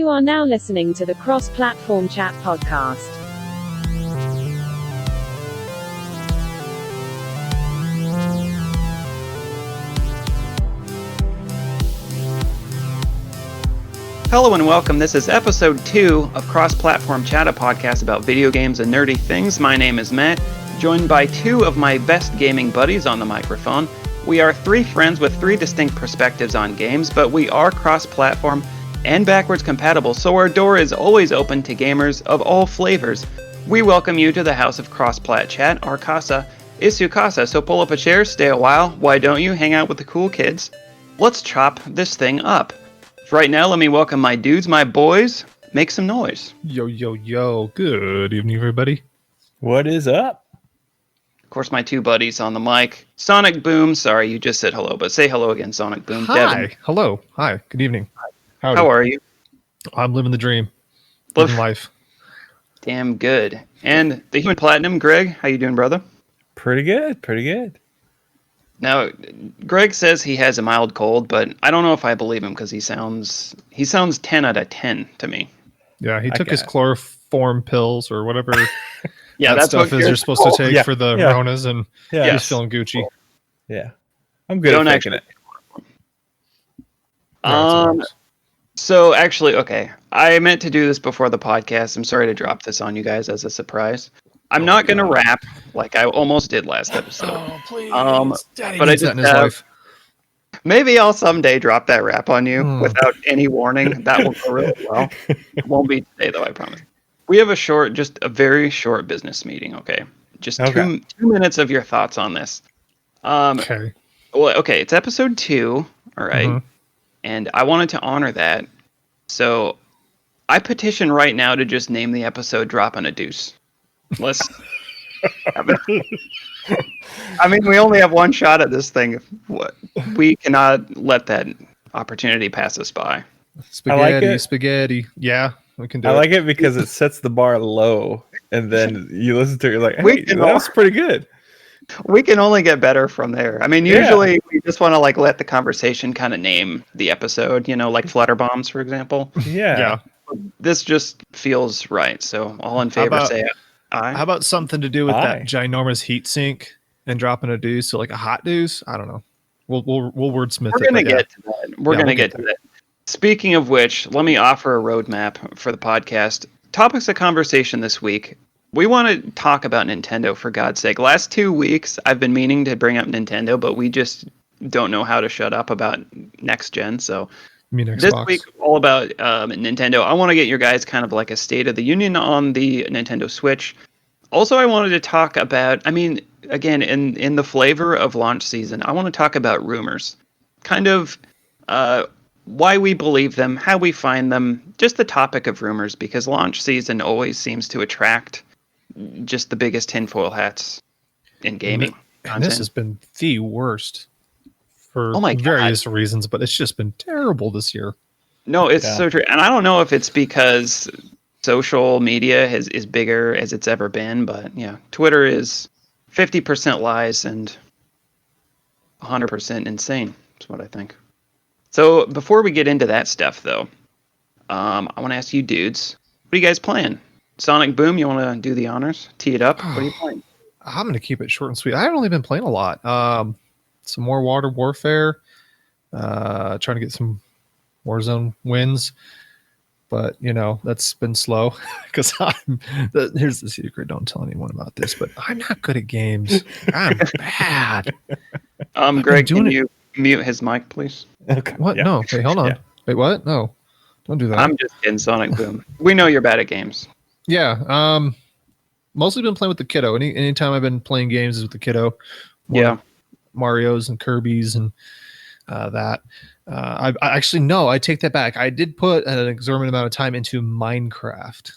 You are now listening to the Cross-Platform Chat podcast. Hello and welcome. This is episode 2 of Cross-Platform Chat, a podcast about video games and nerdy things. My name is Matt, joined by 2 of my best gaming buddies on the microphone. We are 3 friends with 3 distinct perspectives on games, but we are cross-platform and backwards compatible, so our door is always open to gamers of all flavors. We welcome you to the house of Cross-Plat Chat. Our casa is su casa, so pull up a chair, stay a while. Why don't you hang out with the cool kids? Let's chop this thing up. Right now, let me welcome my dudes, my boys. Make some noise. Yo, yo, yo. Good evening, everybody. What is up? Of course, my 2 buddies on the mic. Sonic Boom. Sorry, you just said hello, but say hello again, Sonic Boom. Hi. Devin. Hello. Hi. Good evening. Howdy. How are you? I'm living the dream. Living life. Damn good. And the Human Platinum, Greg. How you doing, brother? Pretty good. Pretty good. Now, Greg says he has a mild cold, but I don't know if I believe him because he sounds 10 out of 10 to me. Yeah, he took his chloroform pills or whatever Yeah, that that's stuff what is you're supposed to take Yeah, for the yeah. Ronas, and Yeah. he's feeling Gucci. Yeah. I'm good Don't at faking actually- it. Yeah, it's So actually, okay, I meant to do this before the podcast. I'm sorry to drop this on you guys as a surprise. I'm not going to rap like I almost did last episode. Oh, please. Daddy but needs I that just in his life. Maybe I'll someday drop that rap on you without any warning. That will go really well. It won't be today, though, I promise. We have just a very short business meeting, okay? Just Okay. 2 minutes of your thoughts on this. Okay. Well, okay, it's episode 2, all right? Mhm. And I wanted to honor that. So I petition right now to just name the episode Dropping a Deuce. Let's... I mean, we only have one shot at this thing. We cannot let that opportunity pass us by. Spaghetti, it. spaghetti. Yeah, we can do I it. like it because it sets the bar low, and then you listen to it, you're like, We hey, can that was pretty good. We can only get better from there. I mean, usually we just want to let the conversation kind of name the episode, like Flutter Bombs, for example. Yeah. This just feels right. So all in favor about- say aye. How about something to do with Aye. that ginormous heat sink and dropping a deuce? So like a hot deuce? I don't know. We'll wordsmith We're it. going to but yeah. get to that. We're going to get to that. Speaking of which, let me offer a roadmap for the podcast. Topics of conversation this week. We want to talk about Nintendo, for God's sake. Last 2 weeks, I've been meaning to bring up Nintendo, but we just don't know how to shut up about next gen. So You mean Xbox? this week, all about Nintendo. I want to get your guys kind of like a state of the union on the Nintendo Switch. Also, I wanted to talk about, again, in the flavor of launch season, I want to talk about rumors. Kind of why we believe them, how we find them, just the topic of rumors, because launch season always seems to attract just the biggest tinfoil hats in gaming. And this has been the worst for Oh my God. various reasons, but it's just been terrible this year. No, it's so true. And I don't know if it's because social media is bigger as it's ever been, but yeah, Twitter is 50% lies and 100% insane. That's what I think. So before we get into that stuff, though, I want to ask you dudes, what are you guys playing? Sonic Boom, you want to do the honors? Tee it up? What are you playing? I'm going to keep it short and sweet. I haven't really been playing a lot. Some more Water Warfare, trying to get some Warzone wins, but that's been slow because here's the secret. Don't tell anyone about this, but I'm not good at games. I'm bad. Greg, can you mute his mic, please? Okay. What? Yeah. No. Wait, hold on. Yeah. Wait, what? No, don't do that. I'm just kidding, Sonic Boom. We know you're bad at games. Yeah. Mostly been playing with the kiddo. Anytime I've been playing games is with the kiddo. More Mario's and Kirby's and that. I actually no, I take that back. I did put an exorbitant amount of time into Minecraft.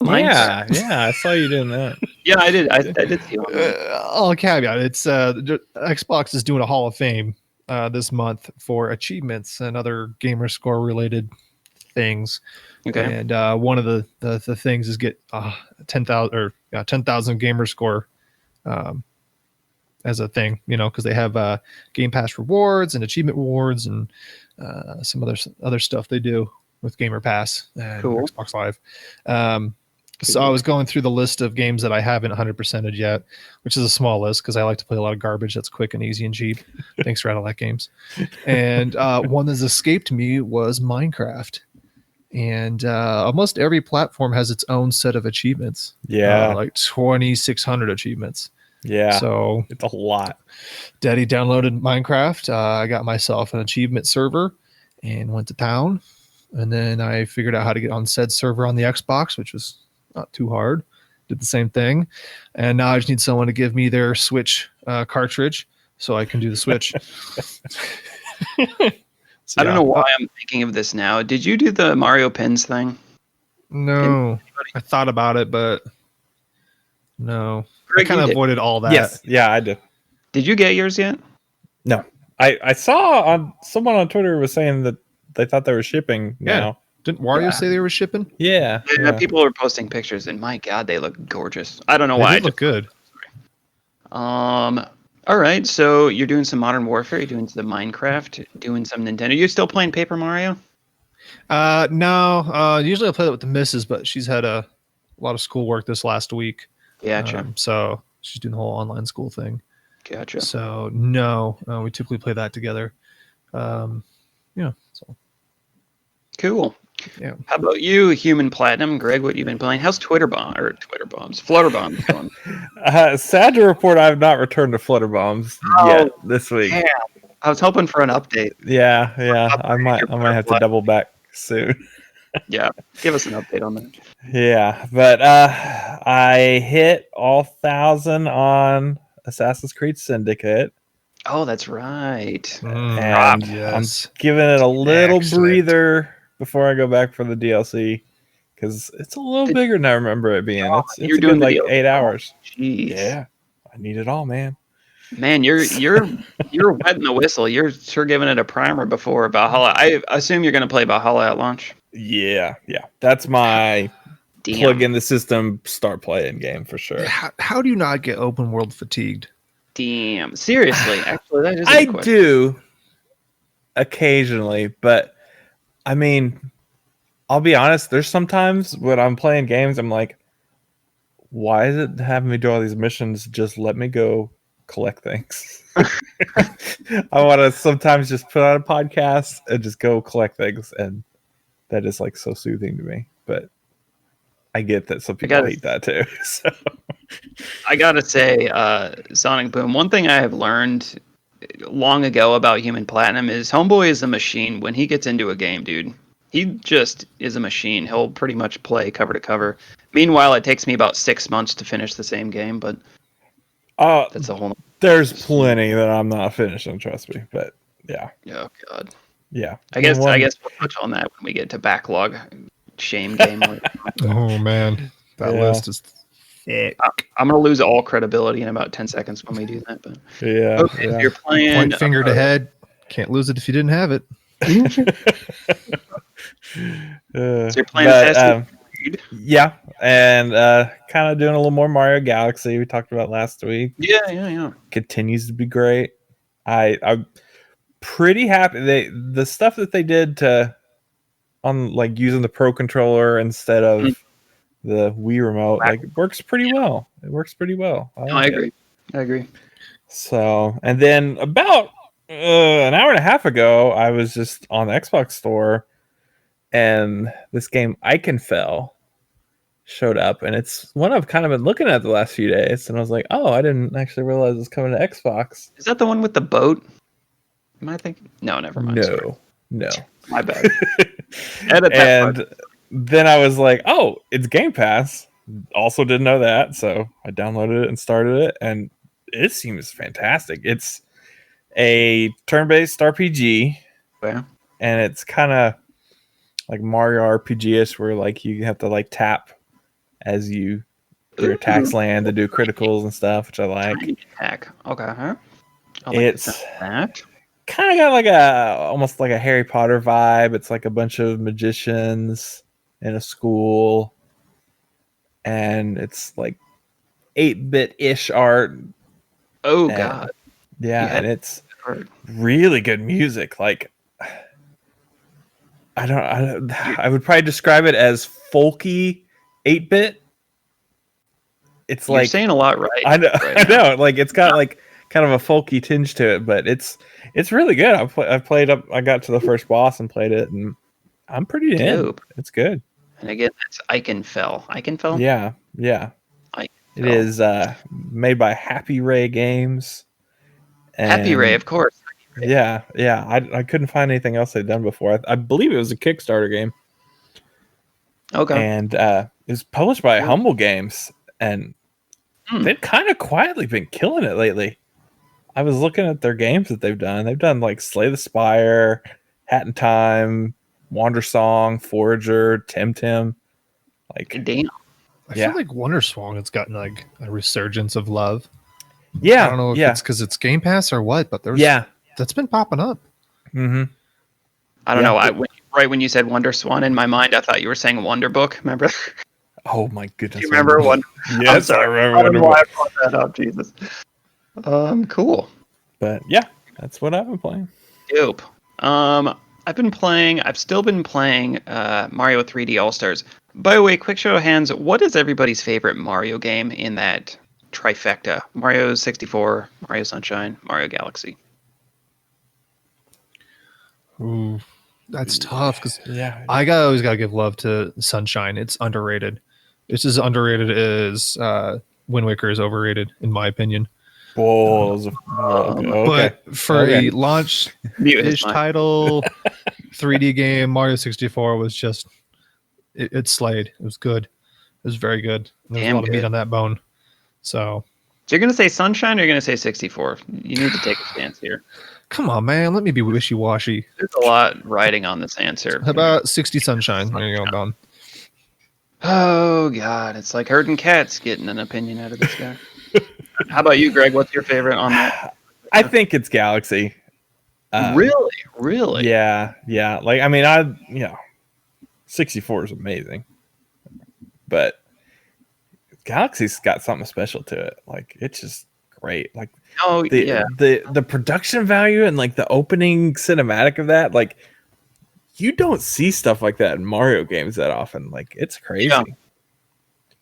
Yeah, I saw you doing that. Yeah, I did. I did see one. I'll caveat. It's Xbox is doing a Hall of Fame this month for achievements and other gamer score related things. Okay. And one of the things is get 10,000 gamer score as a thing, because they have Game Pass rewards and achievement rewards and some other stuff they do. with Gamer Pass and Cool. Xbox Live. So I was going through the list of games that I haven't 100%ed yet, which is a small list because I like to play a lot of garbage that's quick and easy and cheap. Thanks, Rattlelack Games. And one that's escaped me was Minecraft. And almost every platform has its own set of achievements. Yeah. Like 2,600 achievements. Yeah. So it's a lot. Daddy downloaded Minecraft. I got myself an achievement server and went to town. And then I figured out how to get on said server on the Xbox, which was not too hard. Did the same thing. And now I just need someone to give me their Switch cartridge so I can do the Switch. So, I don't know why I'm thinking of this now. Did you do the Mario Pins thing? No. I thought about it, but no. Greg, I kind you of did. avoided all that. Yes. Yeah, I did. Did you get yours yet? No. I saw on someone on Twitter was saying that they thought they were shipping now. Didn't Wario say they were shipping? Yeah. Yeah, people are posting pictures, and my God, they look gorgeous. I don't know why. They did look good. All right, so you're doing some Modern Warfare, you're doing some Minecraft, doing some Nintendo. Are you still playing Paper Mario? No. Usually I play that with the missus, but she's had a lot of schoolwork this last week. Gotcha. So she's doing the whole online school thing. Gotcha. So no, we typically play that together. So Cool. yeah. How about you, Human Platinum? Greg, what you been playing? How's Twitter Bombs, Flutter Bombs going? Sad to report, I have not returned to Flutter Bombs yet this week. Yeah, I was hoping for an update. Yeah. I might have to double back soon. Yeah, give us an update on that. Yeah, but I hit all 1,000 on Assassin's Creed Syndicate. Oh, that's right. And yes. I'm giving it a little Excellent. breather before I go back for the DLC because it's a little bigger than I remember it being. It's you're a doing good, the like DLC. 8 hours. Jeez. Yeah, I need it all, man. Man, you're wetting the whistle. You're sure giving it a primer before Valhalla. I assume you're going to play Valhalla at launch. Yeah. That's my Damn. plug in the system, start playing game for sure. How do you not get open world fatigued? Damn. Seriously, actually, that is. I do occasionally, but I mean, I'll be honest. There's sometimes when I'm playing games, I'm like, why is it having me do all these missions? Just let me go collect things. I want to sometimes just put on a podcast and just go collect things, and that is like so soothing to me. But I get that some people hate that too. So. I gotta say, Sonic Boom, one thing I have learned long ago about Human Platinum is Homeboy is a machine. When he gets into a game, dude, he just is a machine. He'll pretty much play cover to cover. Meanwhile, it takes me about 6 months to finish the same game, but that's a whole. There's plenty that I'm not finishing, trust me. But yeah. Oh God. Yeah. I guess we'll touch on that when we get to backlog shame game. Oh man, that list is thick. I'm gonna lose all credibility in about 10 seconds when we do that. But yeah. okay, Yeah. if you're playing Point finger to head. Can't lose it if you didn't have it. So you're playing Assassin's Creed. Yeah, and kind of doing a little more Mario Galaxy we talked about last week. Yeah. Continues to be great. I'm pretty happy. The stuff that they did on like using the Pro controller instead of the Wii remote, like it works pretty well. It works pretty well. I agree. So, and then about an hour and a half ago, I was just on the Xbox store, and this game Iconfell showed up, and it's one I've kind of been looking at the last few days, and I was like, oh, I didn't actually realize it was coming to Xbox. Is that the one with the boat? Am I thinking? No, never mind. No. My bad. Edit that And part. then I was like, oh, it's Game Pass. Also didn't know that, so I downloaded it and started it, and it seems fantastic. It's a turn-based RPG, Yeah. and it's kind of like Mario RPG-ish, where like you have to like tap as your attacks land to do criticals and stuff, which I like. Tiny attack. Okay. Huh? It's that. kind of got like almost like a Harry Potter vibe. It's like a bunch of magicians in a school, and it's like 8-bit-ish art. Oh And, God. yeah, and it's really good music. Like I would probably describe it as folky 8-bit. It's You're like saying a lot right. I know, right I now. know. Like it's got like kind of a folky tinge to it, but it's really good. I played up. I got to the first boss and played it, and I'm pretty in. Dope. It's good. And again, that's Eichenfell. Eichenfell? Yeah. Eichenfell. It is made by Happy Ray Games. Happy Ray, And of course. yeah. I couldn't find anything else they'd done before. I believe it was a Kickstarter game, Okay. and it was published by Yeah. Humble Games, and Hmm. they've kind of quietly been killing it lately. I was looking at their games that they've done. They've done like Slay the Spire, Hat in Time, Wander Song, Forager, Tim. Like, Damn. I Yeah. feel like WonderSwan has gotten like a resurgence of love. yeah, I don't know if it's because it's Game Pass or what, but that's been popping up. Mm-hmm. I don't Yeah. know. Right when you said Wonder Swan, in my mind, I thought you were saying Wonder Book. Remember? Oh my goodness! Do you remember Wonder? Yes, I remember Wonder why I Book. brought that up. Jesus. Cool. But yeah, that's what I've been playing. Dope. I've still been playing Mario 3D All Stars. By the way, quick show of hands, what is everybody's favorite Mario game in that trifecta? Mario 64, Mario Sunshine, Mario Galaxy. Ooh, that's tough because Yeah, I always gotta give love to Sunshine. It's underrated. It's as underrated as Wind Waker is overrated, in my opinion. balls. Okay. But for Okay. a launch Mute his ish mic. title 3D game, Mario 64 was just it slayed. It was good. It was very good. There's Damn a lot of meat good. on that bone. So So you're going to say Sunshine or you're going to say 64? You need to take a stance here. come on, man. Let me be wishy washy. There's a lot riding on this answer. How about 60 Sunshine? There you go, Don. Oh, God. It's like herding cats getting an opinion out of this guy. How about you, Greg? What's your favorite on that? I think it's Galaxy. Really? Yeah. Like, I mean, 64 is amazing, but Galaxy's got something special to it. Like, it's just great. Like, Oh, yeah. the production value and like the opening cinematic of that, like, you don't see stuff like that in Mario games that often. Like, it's crazy. Yeah.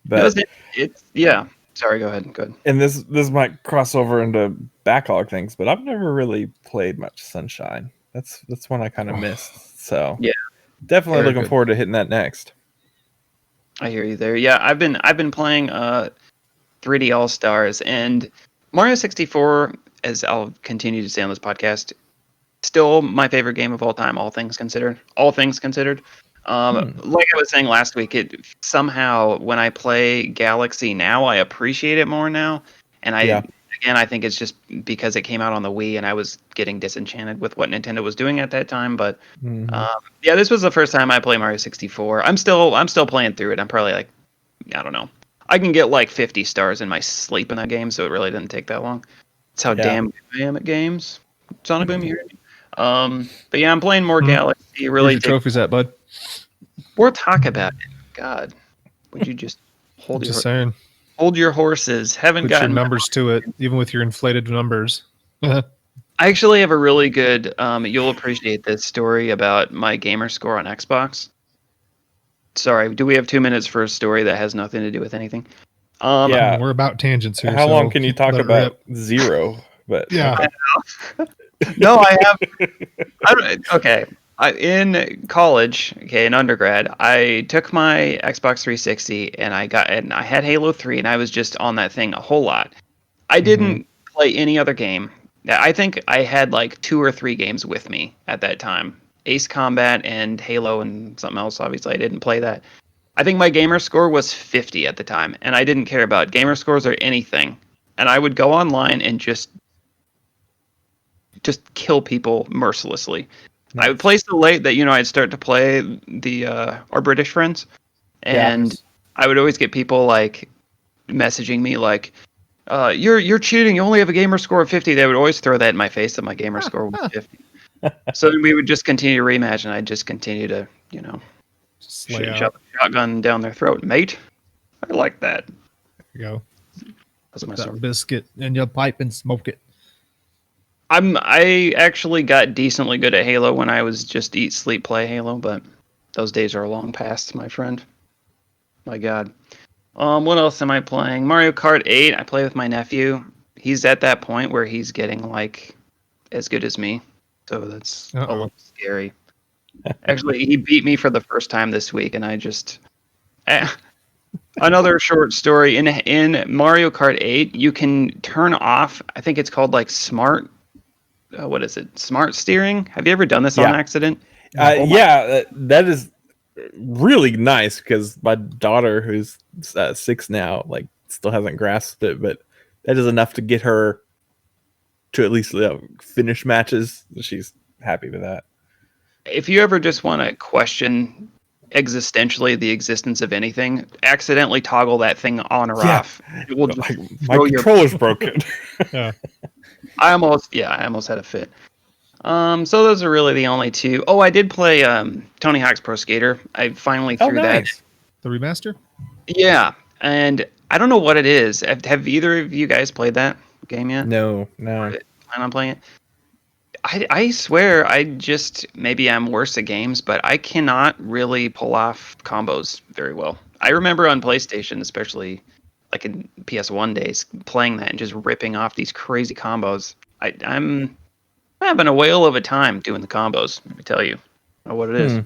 But It's yeah. Sorry, go ahead. Good. and this might cross over into backlog things, but I've never really played much Sunshine. That's one I kind of missed. So Yeah. definitely Very looking good. forward to hitting that next. I hear you there. Yeah, I've been playing 3D All Stars and Mario 64, as I'll continue to say on this podcast, still my favorite game of all time, all things considered. All things considered. Like I was saying last week, it somehow when I play Galaxy now, I appreciate it more now. And I think it's just because it came out on the Wii and I was getting disenchanted with what Nintendo was doing at that time. But yeah, this was the first time I played Mario 64. I'm still playing through it. I'm probably like, I don't know. I can get like 50 stars in my sleep in that game, so it really didn't take that long. That's how damn good I am at games. Sonic Boom, you hear me? But yeah, I'm playing more Galaxy. Where's Really your trophies at, bud? We'll talk about it. God, would you just hold Just saying. your horses? Haven't Put your gotten numbers to it, even with your inflated numbers. I actually have a really good. You'll appreciate this story about my gamer score on Xbox. Sorry, do we have 2 minutes for a story that has nothing to do with anything? Yeah. We're about tangents here. How so long can you talk let it about rip. zero? But Yeah. okay. No, I have. Okay. In college, in undergrad, I took my Xbox 360 and I had Halo 3 and I was just on that thing a whole lot. I didn't play any other game. I think I had like 2 or 3 games with me at that time. Ace Combat and Halo and something else. Obviously, I didn't play that. I think my gamer score was 50 at the time, and I didn't care about gamer scores or anything. And I would go online and just kill people mercilessly. I would play so late that I'd start to play the our British friends, and I would always get people like messaging me like, "You're cheating. You only have a gamer score of 50." They would always throw that in my face that my gamer score was 50. So then we would just continue to rematch, and I'd just continue to Slay out. shove a shotgun down their throat, mate. I like that. There you go. That's my That sword. biscuit in your pipe and smoke it. I actually got decently good at Halo when I was just eat, sleep, play Halo, but those days are long past, my friend. My God. What else am I playing? Mario Kart 8. I play with my nephew. He's at that point where he's getting like as good as me, so that's a little scary. Actually, he beat me for the first time this week, and I just. Another short story in Mario Kart 8, you can turn off. I think it's called like smart. What is it? Smart steering. Have you ever done this on accident? That is really nice because my daughter, who's 6 now, like still hasn't grasped it, but that is enough to get her to at least finish matches. She's happy with that. If you ever just want to question existentially the existence of anything, accidentally toggle that thing on or off. It will just my controller's broken. Yeah. I almost had a fit. So those are really the only two. Oh, I did play Tony Hawk's Pro Skater. I finally threw that. The remaster? Yeah, and I don't know what it is. Have either of you guys played that game yet? No. Plan on playing it? I swear, maybe I'm worse at games, but I cannot really pull off combos very well. I remember on PlayStation, especially like in PS1 days, playing that and just ripping off these crazy combos. I'm having a whale of a time doing the combos, let me tell you. I don't know what it is.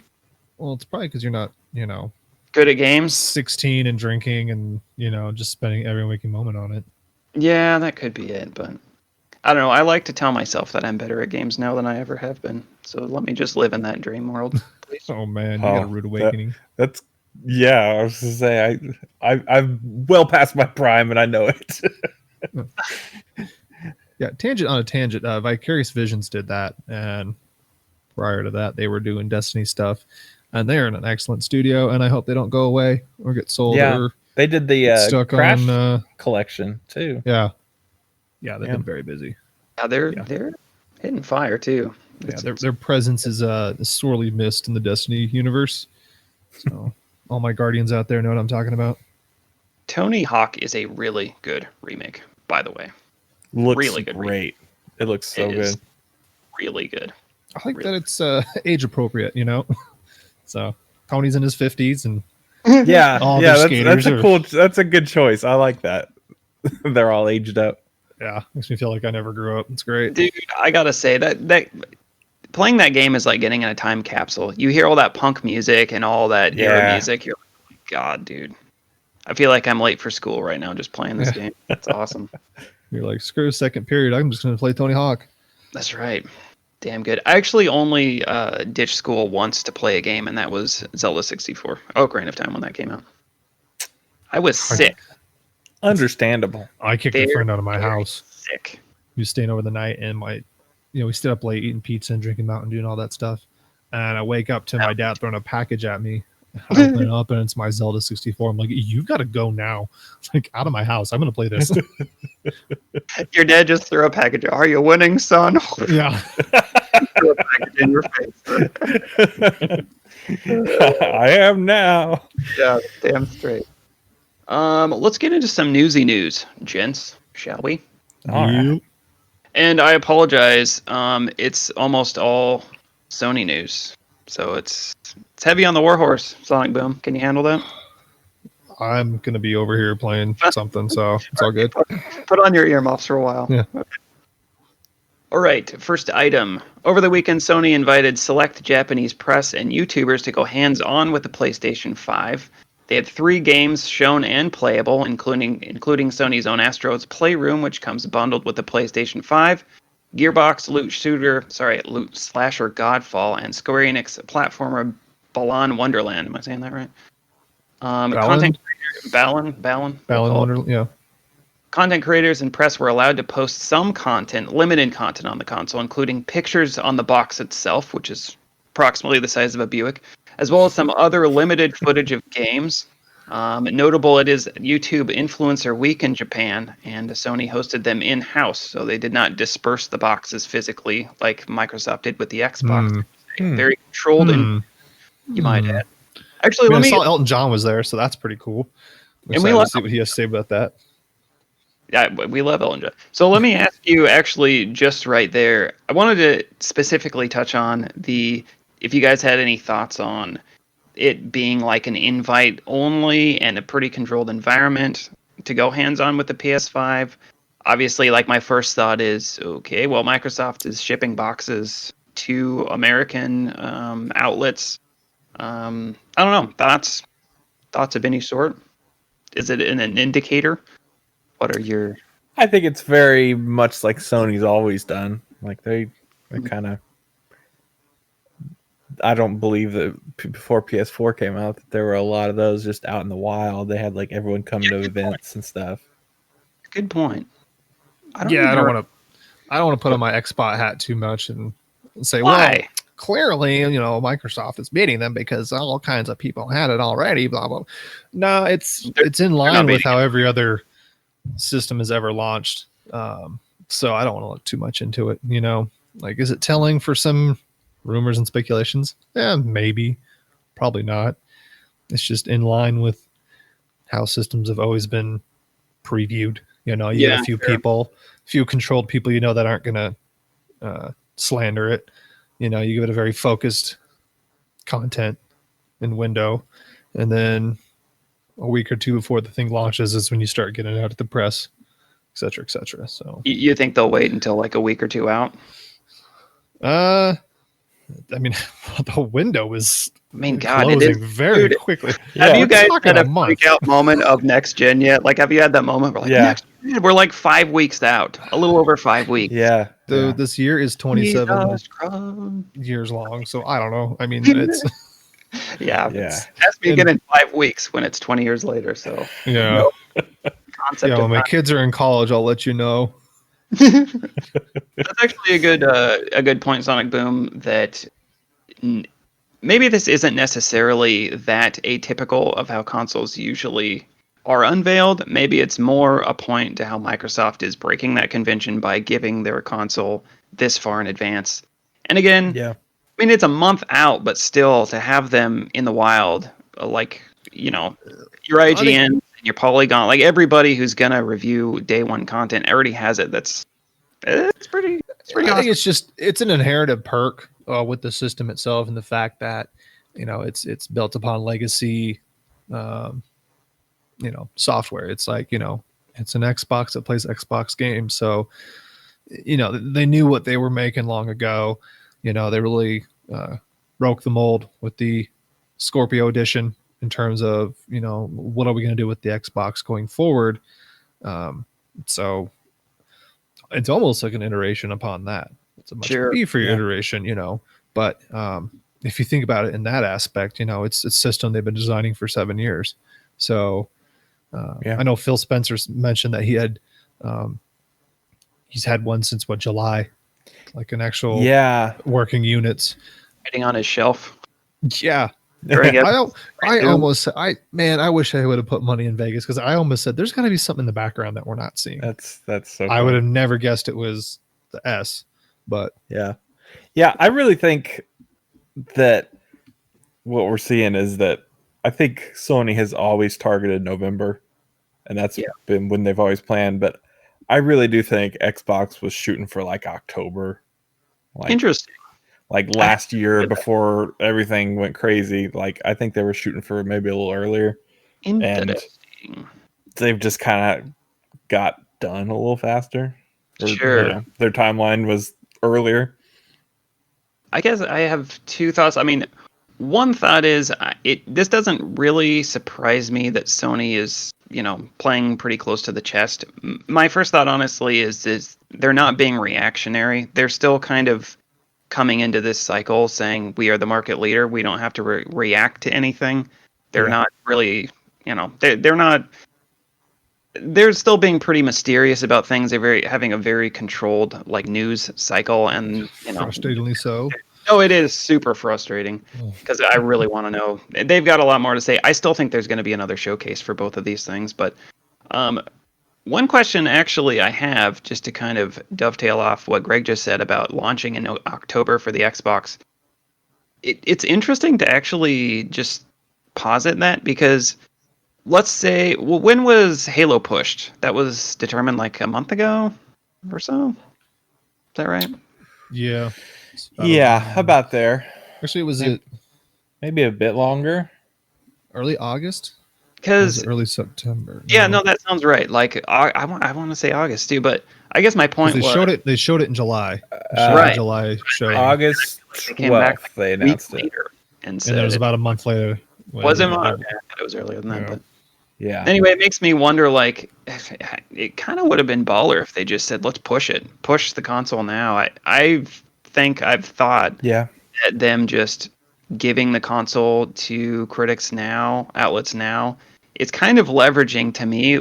Well, it's probably because you're not, Good at games? 16 and drinking and, just spending every waking moment on it. Yeah, that could be it, but I don't know. I like to tell myself that I'm better at games now than I ever have been. So let me just live in that dream world, please. Oh, man, you got a rude awakening. I was going to say, I'm well past my prime and I know it. Yeah, tangent on a tangent. Vicarious Visions did that, and prior to that, they were doing Destiny stuff, and they're in an excellent studio. And I hope they don't go away or get sold. Yeah, or they did the stuck Crash on collection too. Yeah, they've been very busy. Yeah, they're hitting fire too. Their presence is sorely missed in the Destiny universe. So all my Guardians out there know what I'm talking about. Tony Hawk is a really good remake, by the way. Looks really good. Great. Remake. It looks so good. Really good. I like that it's age appropriate, So Tony's in his 50s and that's a good choice. I like that. They're all aged up. Yeah, makes me feel like I never grew up. It's great. Dude, I gotta say that playing that game is like getting in a time capsule. You hear all that punk music and all that era music. You're like, oh my God, dude. I feel like I'm late for school right now just playing this game. That's awesome. You're like, screw second period. I'm just going to play Tony Hawk. That's right. Damn good. I actually only ditched school once to play a game, and that was Zelda 64. Ocarina of Time when that came out. I was sick. Understandable. I kicked a friend out of my house. Sick. He was staying over the night, and we stayed up late eating pizza and drinking Mountain Dew and all that stuff. And I wake up to my dad throwing a package at me. I open it up, and it's my Zelda 64. I'm like, you've got to go now. Like, out of my house. I'm going to play this. Your dad just threw a package. Are you winning, son? Yeah. Threw a package in your face. I am now. Yeah, damn straight. Let's get into some newsy news, gents, shall we? All right. And I apologize. It's almost all Sony news. So it's heavy on the warhorse, Sonic Boom. Can you handle that? I'm going to be over here playing something, so it's all good. Put on your earmuffs for a while. Yeah. Okay. All right, first item. Over the weekend, Sony invited select Japanese press and YouTubers to go hands-on with the PlayStation 5. They had 3 games shown and playable, including Sony's own Astro's Playroom, which comes bundled with the PlayStation 5, Gearbox loot slasher Godfall, and Square Enix platformer Balan Wonderland. Am I saying that right? Content Balan Wonderland, yeah. Content creators and press were allowed to post some limited content on the console, including pictures on the box itself, which is approximately the size of a Buick, as well as some other limited footage of games. Notable, it is YouTube Influencer Week in Japan, and Sony hosted them in-house, so they did not disperse the boxes physically like Microsoft did with the Xbox. Very controlled, and you might add. Actually, I saw Elton John was there, so that's pretty cool. And we see what he has to say about that. Yeah, we love Ellen John. So let me ask you, actually, just right there. I wanted to specifically touch on if you guys had any thoughts on it being like an invite only and a pretty controlled environment to go hands on with the PS5. Obviously, like my first thought is, okay, well, Microsoft is shipping boxes to American outlets. I don't know. Thoughts of any sort? Is it an indicator? What are your I think it's very much like Sony's always done. Like they kind of. I don't believe that before PS4 came out that there were a lot of those just out in the wild. They had like everyone coming to events and stuff. good point? Yeah, I don't want to put on my Xbox hat too much and say, well, Why? clearly, Microsoft is beating them because all kinds of people had it already. Blah blah. No, it's in line with how every other system has ever launched. So I don't want to look too much into it. Like, is it telling for some rumors and speculations? Yeah, maybe, probably not. It's just in line with how systems have always been previewed. You get a few people, few controlled people, that aren't going to slander it. You give it a very focused content and window. And then a week or two before the thing launches is when you start getting it out at the press, et cetera, et cetera. So You think they'll wait until like a week or two out? I mean, the window is God, it closing is very dude, quickly. Have you guys talking had a a month. freak out moment of next gen yet? Like, have you had that moment where like, next gen? We're like 5 weeks out, a little over 5 weeks. Yeah. This year is 27 Jesus Christ. years long, so I don't know. I mean, it's Yeah. Yeah. That's me again in 5 weeks when it's 20 years later. So yeah. concept Yeah, of when my time. kids are in college, I'll let you know. That's actually a good point, Sonic Boom, that maybe this isn't necessarily that atypical of how consoles usually are unveiled. Maybe it's more a point to how Microsoft is breaking that convention by giving their console this far in advance. And again, Yeah. I mean, it's a month out, but still to have them in the wild, like, your IGN and your Polygon, like everybody who's going to review day one content already has it. It's pretty I awesome. think it's an inherited perk with the system itself, and the fact that it's built upon legacy, software. It's like it's an Xbox that plays Xbox games, so they knew what they were making long ago. They really broke the mold with the Scorpio edition in terms of what are we going to do with the Xbox going forward. So it's almost like an iteration upon that. It's a much beefier iteration, but if you think about it in that aspect, it's a system they've been designing for 7 years. So I know Phil Spencer mentioned that he's had one since July, like an actual working units Waiting on his shelf. Yeah. I I wish I would have put money in Vegas, because I almost said there's got to be something in the background that we're not seeing. That's so I would have never guessed it was the S, but yeah. I really think that what we're seeing is that I think Sony has always targeted November, and that's been when they've always planned. But I really do think Xbox was shooting for like October. Interesting. Like last year before everything went crazy, like I think they were shooting for maybe a little earlier. Interesting. And they've just kind of got done a little faster. Sure. Their timeline was earlier. I guess I have two thoughts. I mean, one thought is this doesn't really surprise me that Sony is, playing pretty close to the chest. My first thought, honestly, is they're not being reactionary. They're still kind of coming into this cycle saying we are the market leader. We don't have to react to anything. They're not really, they're not. They're still being pretty mysterious about things. They're having a very controlled news cycle, and frustratingly so. Oh, it is super frustrating because I really want to know. They've got a lot more to say. I still think there's going to be another showcase for both of these things, but one question actually I have, just to kind of dovetail off what Greg just said about launching in October for the Xbox. It's interesting to actually just posit that, because let's say, well, when was Halo pushed? That was determined like a month ago or so. Is that right? Yeah. It's Yeah, about there. Actually, was Maybe- it Maybe a bit longer. early August? Or was Because it early September? yeah, no, that sounds right. Like I want to say August too, but I guess my point They was showed it. They showed it in July. They showed Right. the July showing, August they came back 12th, like they a week announced it. later and and said it was about a month later. was it? when Okay, they- I thought it was earlier than that, Yeah. but Yeah. anyway, it makes me wonder. Like, if it kind of would have been baller if they just said, "Let's push it, push the console now." I've thought Yeah. that them just giving the console to critics now, outlets now, it's kind of leveraging to me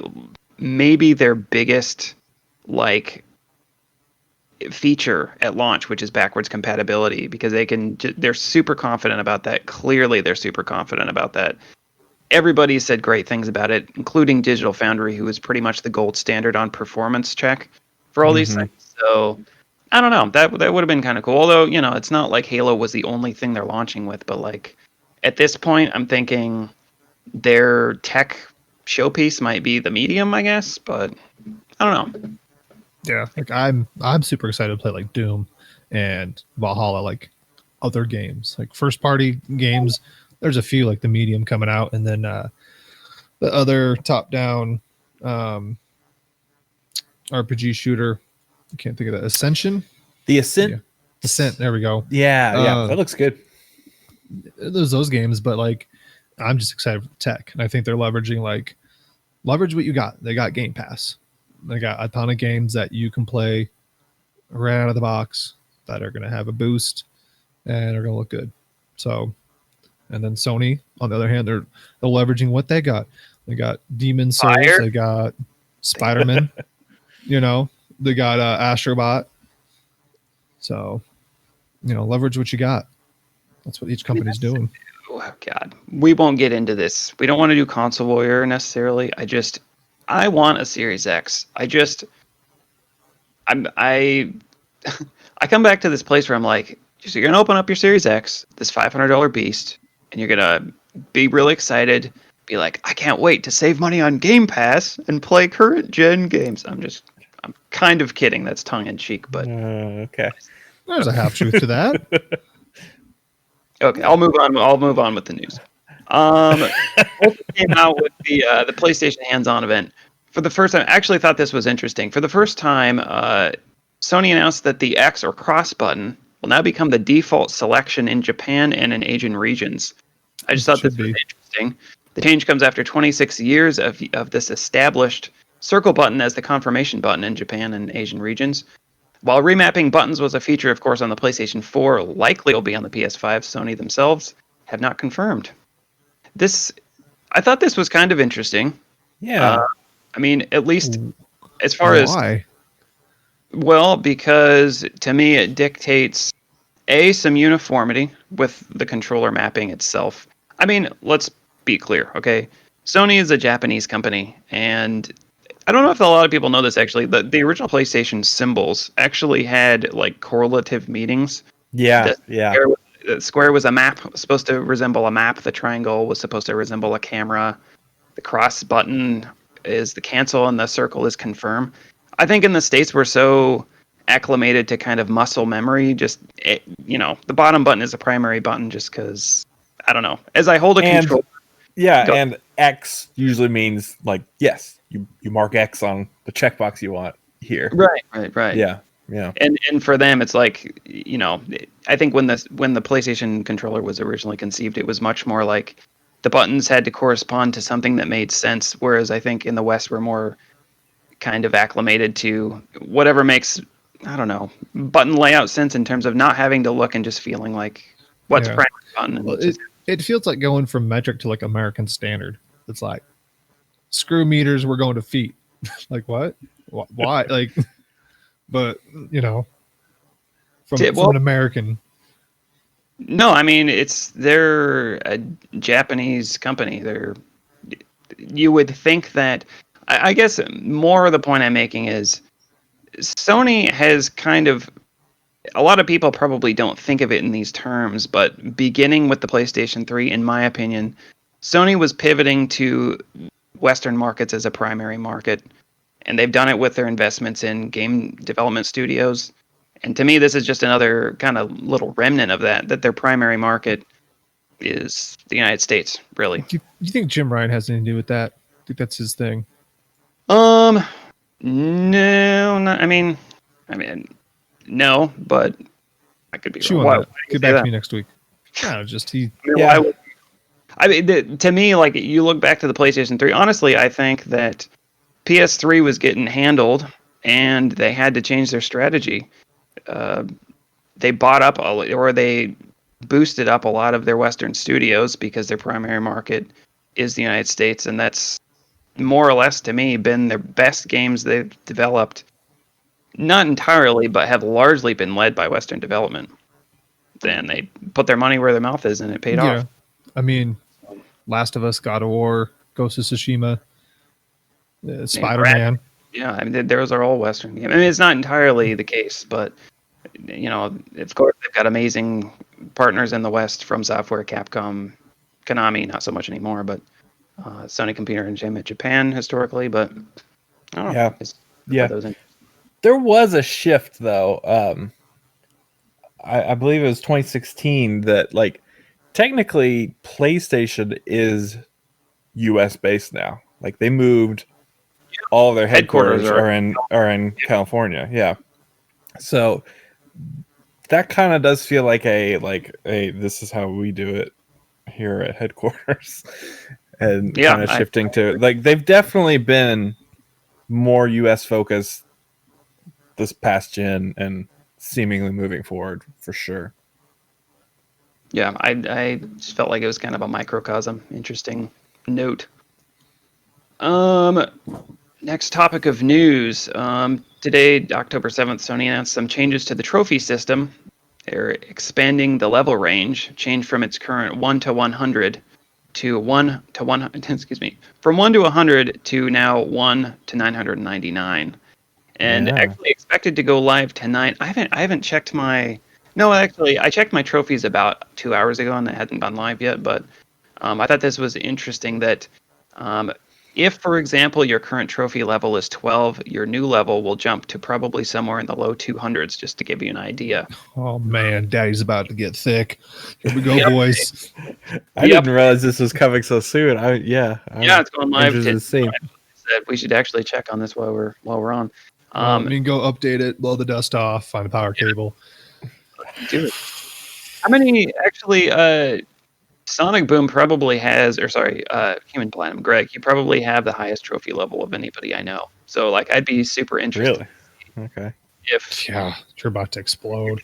maybe their biggest like feature at launch, which is backwards compatibility, because they're super confident about that. Clearly, they're super confident about that. Everybody said great things about it, including Digital Foundry, who is pretty much the gold standard on performance check for all these Mhm. things. So I don't know. That would have been kind of cool. Although, it's not like Halo was the only thing they're launching with, but like at this point, I'm thinking their tech showpiece might be the medium, I guess, but I don't know. Yeah, like I'm super excited to play like Doom and Valhalla, like other games, like first party games. There's a few like the medium coming out, and then the other top down RPG shooter. I can't think of that. Ascension. The Ascent. Yeah. Descent. There we go. Yeah, Uh, that looks good. There's those games, but like I'm just excited for tech, and I think they're leverage what you got. They got Game Pass. They got a ton of games that you can play right out of the box that are going to have a boost and are going to look good. So, and then Sony, on the other hand, they're leveraging what they got. They got Demon Souls. Fire. They got Spider-Man. They got Astrobot. So, leverage what you got. That's what each company's doing. Oh God, we won't get into this. We don't want to do console warrior necessarily. I want a Series X. I I come back to this place where I'm like, so you're gonna open up your Series X, this $500 beast, and you're gonna be really excited, be like, I can't wait to save money on Game Pass and play current gen games. I'm kind of kidding. That's tongue in cheek, but Okay. There's a half truth to that. okay, I'll move on. I'll move on with the news. Also came out with the PlayStation hands-on event for the first time. I actually thought this was interesting. For the first time, Sony announced that the X or cross button will now become the default selection in Japan and in Asian regions. I just thought this was interesting. The change comes after 26 years of this established circle button as the confirmation button in Japan and Asian regions. While remapping buttons was a feature, of course, on the PlayStation 4, likely will be on the PS5, Sony themselves have not confirmed. I thought this was kind of interesting. Yeah. I mean, at least as far as Why? well, because to me it dictates some uniformity with the controller mapping itself. I mean, let's be clear, okay? Sony is a Japanese company, and I don't know if a lot of people know this actually. The original PlayStation symbols actually had like correlative meanings. Yeah. The square was a map, supposed to resemble a map. The triangle was supposed to resemble a camera. The cross button is the cancel, and the circle is confirm. I think in the States we're so acclimated to kind of muscle memory. The bottom button is a primary button just because, I don't know. As I hold a control. Yeah, Go. and X usually means like, yes, you mark X on the checkbox you want here. Right. Yeah. And for them, it's like, I think when the PlayStation controller was originally conceived, it was much more like the buttons had to correspond to something that made sense. Whereas I think in the West, we're more kind of acclimated to whatever makes, I don't know, button layout sense in terms of not having to look and just feeling like what's Yeah. primary button. And Well, it feels like going from metric to like American standard. It's like screw meters, we're going to feet. Like what? Why? Like, but from an American. No, I mean they're a Japanese company. You would think that. I guess more of the point I'm making is Sony has kind of, a lot of people probably don't think of it in these terms, but beginning with the PlayStation 3, in my opinion, Sony was pivoting to Western markets as a primary market, and they've done it with their investments in game development studios. And to me, this is just another kind of little remnant of that their primary market is the United States, really. Do you think Jim Ryan has anything to do with that? I think that's his thing. No, not, I mean, no, but I could be Chew wrong. on Why that. do you Get say back that? to me next week. No, just he. I mean, Yeah. why would- I mean, to me, like, you look back to the PlayStation 3. Honestly, I think that PS3 was getting handled, and they had to change their strategy. They bought up or they boosted up a lot of their Western studios because their primary market is the United States, and that's more or less, to me, been their best games they've developed. Not entirely, but have largely been led by Western development. Then they put their money where their mouth is, and it paid Yeah, off. I mean, Last of Us, God of War, Ghost of Tsushima, Spider-Man. Yeah, I mean, those are all Western games. I mean, it's not entirely the case, but of course, they've got amazing partners in the West from Software, Capcom, Konami, not so much anymore, but Sony Computer Entertainment Japan historically. But I don't know. Yeah. It's Yeah. those There was a shift though. I believe it was 2016 that like technically PlayStation is US based now. Like they moved all of their headquarters are in California. Yeah. So that kind of does feel like a this is how we do it here at headquarters. And Yeah, kind of shifting to like they've definitely been more US focused this past gen and seemingly moving forward for sure. Yeah, I just felt like it was kind of a microcosm. Interesting note. Next topic of news. Today, October 7th, Sony announced some changes to the trophy system. They're expanding the level range, changed from its current 1 to 100 to 1 to 100, excuse me, from 1 to 100 to now 1 to 999. And Yeah. actually expected to go live tonight. I haven't checked my. No, actually, I checked my trophies about 2 hours ago, and it hadn't gone live yet. But I thought this was interesting that if, for example, your current trophy level is 12, your new level will jump to probably somewhere in the low 200s, just to give you an idea. Oh man, Daddy's about to get thick. Here we go, Yep. boys. I didn't realize this was coming so soon. Yeah, it's going live. Interested to see. Said we should actually check on this while we're on. I mean, go update it, blow the dust off, find a power cable. Do it. How many actually? Sonic Boom probably has, or sorry, Human Platinum. Greg, you probably have the highest trophy level of anybody I know. So, like, I'd be super interested. Really? Okay. If Yeah, you're about to explode.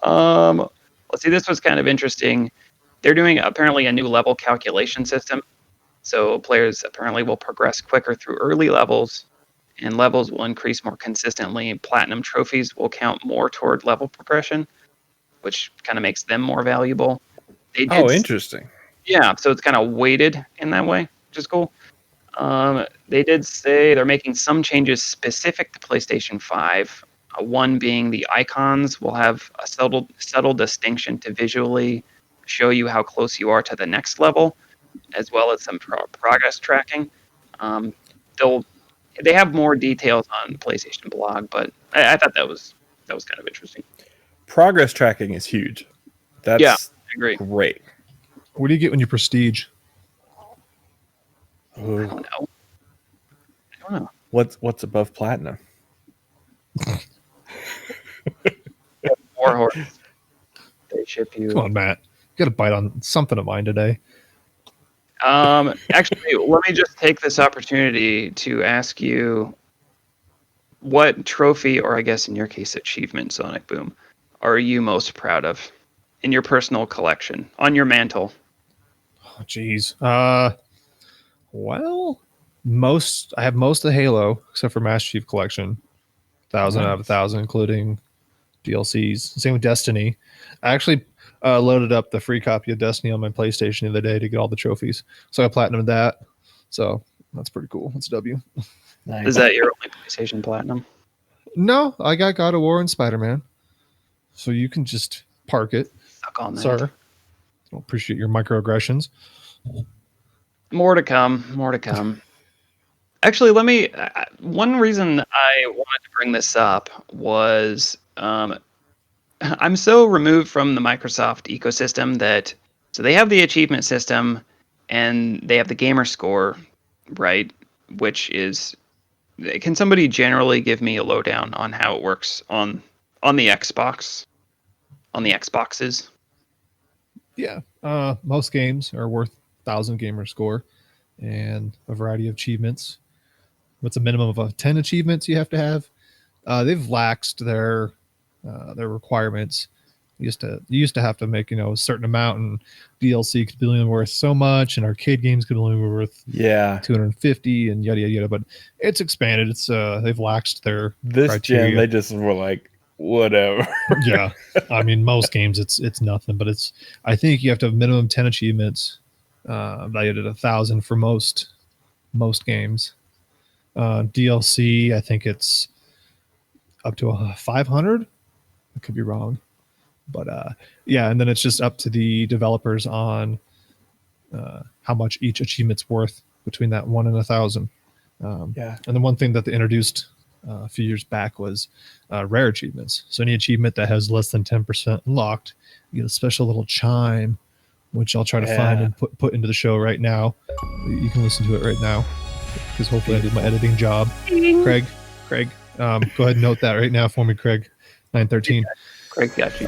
Let's see. This was kind of interesting. They're doing apparently a new level calculation system. So players apparently will progress quicker through early levels, and levels will increase more consistently. Platinum trophies will count more toward level progression, which kind of makes them more valuable. Interesting. Yeah, so it's kind of weighted in that way, which is cool. They did say they're making some changes specific to PlayStation 5. One being the icons will have a subtle distinction to visually show you how close you are to the next level, as well as some progress tracking. They have more details on the PlayStation blog, but I thought that was kind of interesting. Progress tracking is huge. That's I agree. great. What do you get when you prestige? I don't know. What's above platinum? Warhorse. They ship you. Come on, Matt. You got to bite on something of mine today. Actually, let me just take this opportunity to ask you what trophy, or I guess in your case, achievement, Sonic Boom, are you most proud of in your personal collection, on your mantle? Oh, jeez. Well, I have most of Halo except for Master Chief Collection. 1,000 out of 1,000, including DLCs. Same with Destiny. I actually loaded up the free copy of Destiny on my PlayStation the other day to get all the trophies. So I platinumed that. So that's pretty cool. It's a W. Nice. Is that your only PlayStation Platinum? No, I got God of War and Spider-Man. So you can just park it, Suck on that. sir. I appreciate your microaggressions. More to come. More to come. Actually, let me. One reason I wanted to bring this up was I'm so removed from the Microsoft ecosystem that so they have the achievement system and they have the gamer score, right? Which is can somebody generally give me a lowdown on how it works on the Xbox, on the Xboxes? Yeah. Most games are worth 1,000 gamer score and a variety of achievements. What's a minimum of 10 achievements you have to have? They've laxed their requirements. You used to have to make a certain amount, and DLC could be only worth so much, and arcade games could only be worth 250, and yada yada yada. But it's expanded. It's they've laxed their This criteria. gen, they just were like, whatever. Yeah, I mean most games it's nothing, but I think you have to have minimum 10 achievements, valued at 1,000 for most games. DLC, I think it's up to 500. I could be wrong, but yeah, and then it's just up to the developers on how much each achievement's worth between that 1 and 1,000. Yeah. And the one thing that they introduced a few years back was rare achievements. So any achievement that has less than 10% unlocked, you get a special little chime, which I'll try to find and put into the show right now. You can listen to it right now because hopefully I did my editing job. Craig, go ahead and note that right now for me, Craig. 913. Craig got you.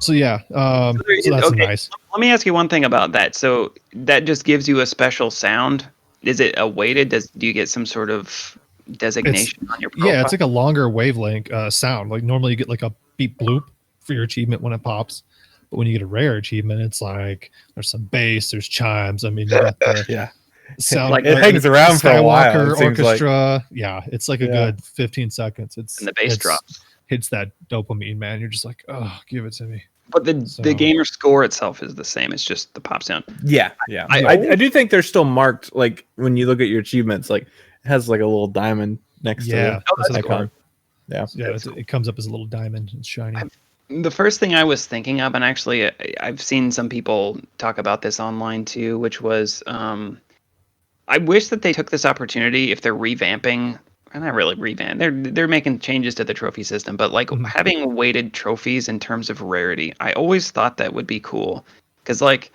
So yeah, so that's okay. nice. Let me ask you one thing about that. So that just gives you a special sound. Is it a weighted? Do you get some sort of designation on your profile? Yeah, it's like a longer wavelength sound. Like normally you get like a beep bloop for your achievement when it pops, but when you get a rare achievement, it's like there's some bass, there's chimes. I mean, you got the sound. Like it hangs around for a while. Skywalker orchestra. Yeah, it's like a good 15 seconds. And the bass drops. Hits that dopamine, man. You're just like, oh, give it to me. But the gamer score itself is the same. It's just the pop sound. Yeah. I do think they're still marked. Like when you look at your achievements, like it has like a little diamond next to it. Oh, that's cool. Yeah, it comes up as a little diamond. It's shiny. The first thing I was thinking of, and actually I've seen some people talk about this online too, which was I wish that they took this opportunity if they're revamping. Not really revamp. They're making changes to the trophy system, but like having weighted trophies in terms of rarity, I always thought that would be cool. Because like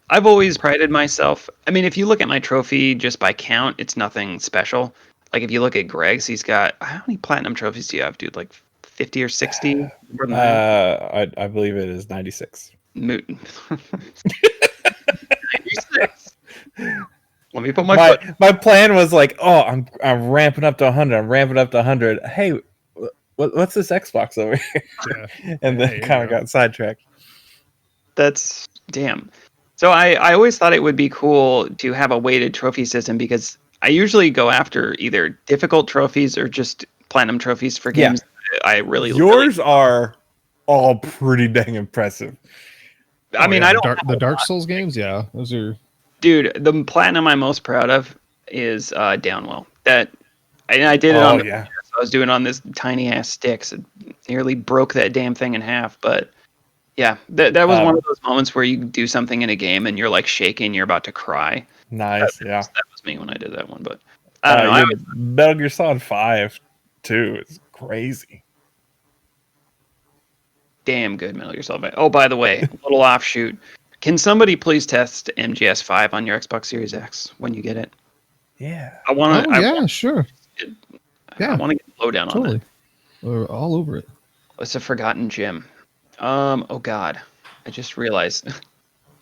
I've always prided myself. I mean, if you look at my trophy just by count, it's nothing special. Like if you look at Greg's, he's got how many platinum trophies do you have, dude? Like 50 or 60? I believe it is 96. 96. Let me put my foot. My plan was like, oh, I'm ramping up to 100. I'm ramping up to 100. Hey, what's this Xbox over here? Yeah. And then kind of got sidetracked. That's damn. So I always thought it would be cool to have a weighted trophy system because I usually go after either difficult trophies or just platinum trophies for games I really Yours are all pretty dang impressive. I mean, I don't the Dark Souls games, yeah, those are. Dude, the platinum I'm most proud of is Downwell. I did it on. I was doing it on this tiny ass sticks. It nearly broke that damn thing in half. But yeah, that was one of those moments where you do something in a game and you're like shaking, you're about to cry. Nice, that was me when I did that one. But I don't know. Metal Gear Solid 5 too. It's crazy. Damn good Metal Gear Solid 5. Oh, by the way, a little offshoot. Can somebody please test MGS5 on your Xbox Series X when you get it? Yeah. I want to. Sure. I want to get a lowdown on that. We're all over it. It's a forgotten gem. Oh God, I just realized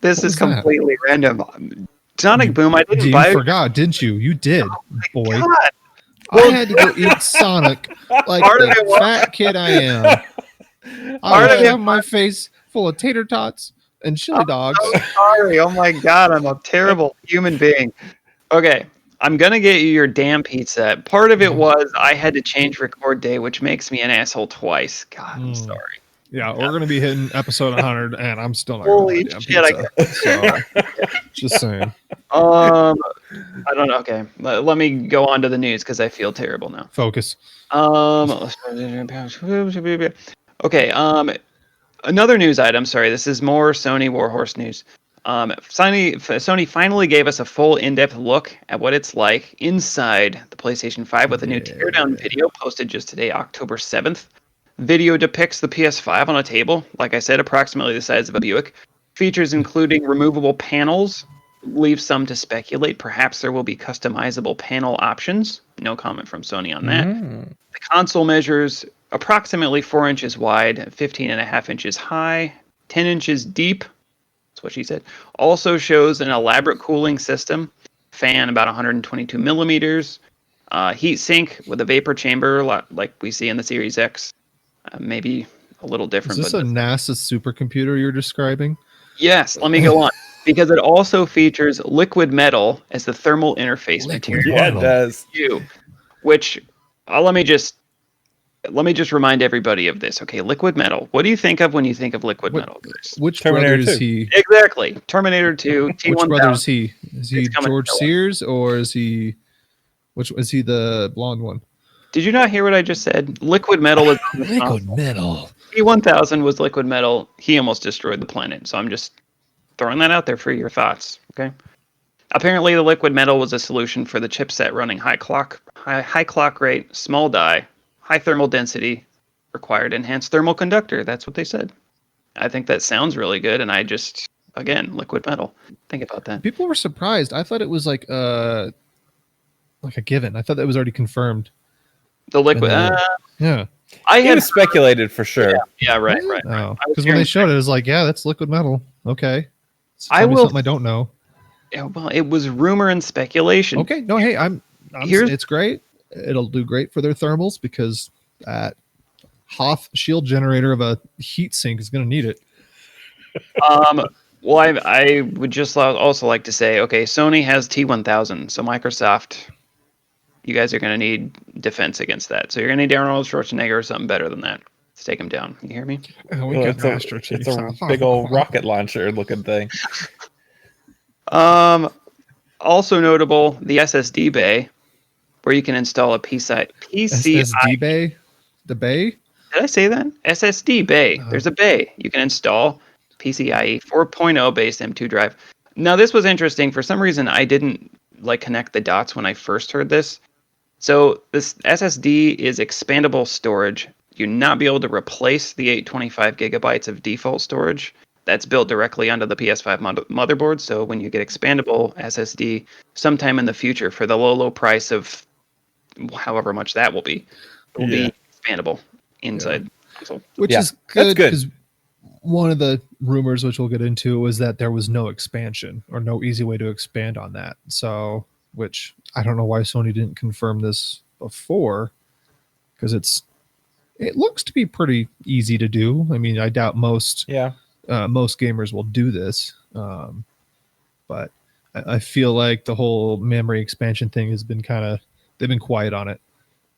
this is completely random. Sonic Boom. I didn't buy. You forgot, didn't you? You did, boy. God. I had to go eat Sonic like the fat kid I am. I have my face full of tater tots and chili dogs. I'm so sorry. Oh my God, I'm a terrible human being. Okay, I'm gonna get you your damn pizza. Part of it was I had to change record day, which makes me an asshole twice. God, I'm sorry. Yeah, we're gonna be hitting episode 100, and I'm still not. Holy shit! Just saying. I don't know. Okay, let me go on to the news because I feel terrible now. Focus. Okay. Another news item. Sorry, this is more Sony Warhorse news. Sony finally gave us a full in-depth look at what it's like inside the PlayStation 5 with a new teardown video posted just today, October 7th. Video depicts the PS5 on a table, like I said, approximately the size of a Buick. Features including removable panels, leave some to speculate. Perhaps there will be customizable panel options. No comment from Sony on that. The console measures approximately 4 inches wide, 15.5 inches high, 10 inches deep. That's what she said. Also shows an elaborate cooling system, fan about 122 millimeters, heat sink with a vapor chamber like we see in the Series X. Maybe a little different. Is this a NASA supercomputer you're describing? Yes, let me go on. Because it also features liquid metal as the thermal interface material. Yeah, it does. Which let me just remind everybody of this. Okay, liquid metal. What do you think of when you think of liquid metal? Which Terminator brother is 2. he? Exactly. Terminator 2, T1000. Which brother is he? Is he It's coming George to Noah. Sears or is he? Which is he? The blonde one? Did you not hear what I just said? Liquid metal is on the console. metal. T1000 was liquid metal. He almost destroyed the planet. So I'm just throwing that out there for your thoughts. Okay. Apparently, the liquid metal was a solution for the chipset running high clock rate, small die, high thermal density, required enhanced thermal conductor. That's what they said. I think that sounds really good, and again, liquid metal. Think about that. People were surprised. I thought it was like a given. I thought that was already confirmed. The liquid. Yeah. I It had was speculated for sure. Yeah, right. Oh, because when they showed it, it was like, yeah, that's liquid metal. Okay. I Tell me will- something I don't know. Yeah, well, it was rumor and speculation. Okay. No, hey, Here's- it's great. It'll do great for their thermals because that Hoth shield generator of a heat sink is going to need it. Well, I would just also like to say, okay, Sony has T1000, so Microsoft, you guys are going to need defense against that. So you're going to need Arnold Schwarzenegger or something better than that to take him down. You hear me? Oh, Well, it's a big old rocket launcher looking thing. Also notable, the SSD bay, where you can install a PCI. SSD bay? The bay? Did I say that? SSD bay. There's a bay. You can install PCIe 4.0 based M2 drive. Now, this was interesting. For some reason, I didn't connect the dots when I first heard this. So this SSD is expandable storage. You'll not be able to replace the 825 gigabytes of default storage. That's built directly onto the PS5 motherboard. So when you get expandable SSD sometime in the future for the low price of however much that will be, it will be expandable inside the console. Which is good because one of the rumors, which we'll get into, was that there was no expansion or no easy way to expand on that. So, which I don't know why Sony didn't confirm this before, because it looks to be pretty easy to do. I mean, I doubt most gamers will do this, but I feel like the whole memory expansion thing has been they've been quiet on it.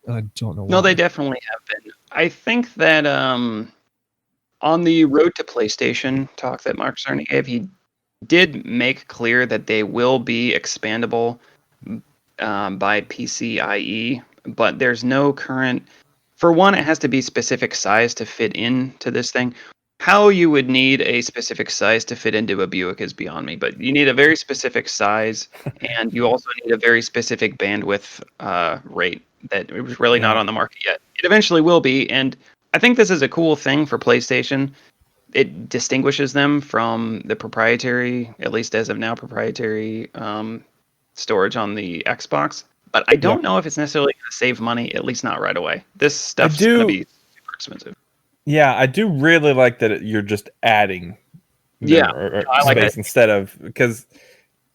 I don't know why. No, they definitely have been. I think that on the Road to PlayStation talk that Mark Cerny gave, he did make clear that they will be expandable by PCIe, but there's no current. For one, it has to be specific size to fit into this thing. How you would need a specific size to fit into a Buick is beyond me, but you need a very specific size, and you also need a very specific bandwidth rate that it was really not on the market yet. It eventually will be, and I think this is a cool thing for PlayStation. It distinguishes them from the proprietary, at least as of now, proprietary storage on the Xbox. But I don't know if it's necessarily going to save money, at least not right away. This stuff's going to be super expensive. Yeah, I do really like that you're just adding space instead of, because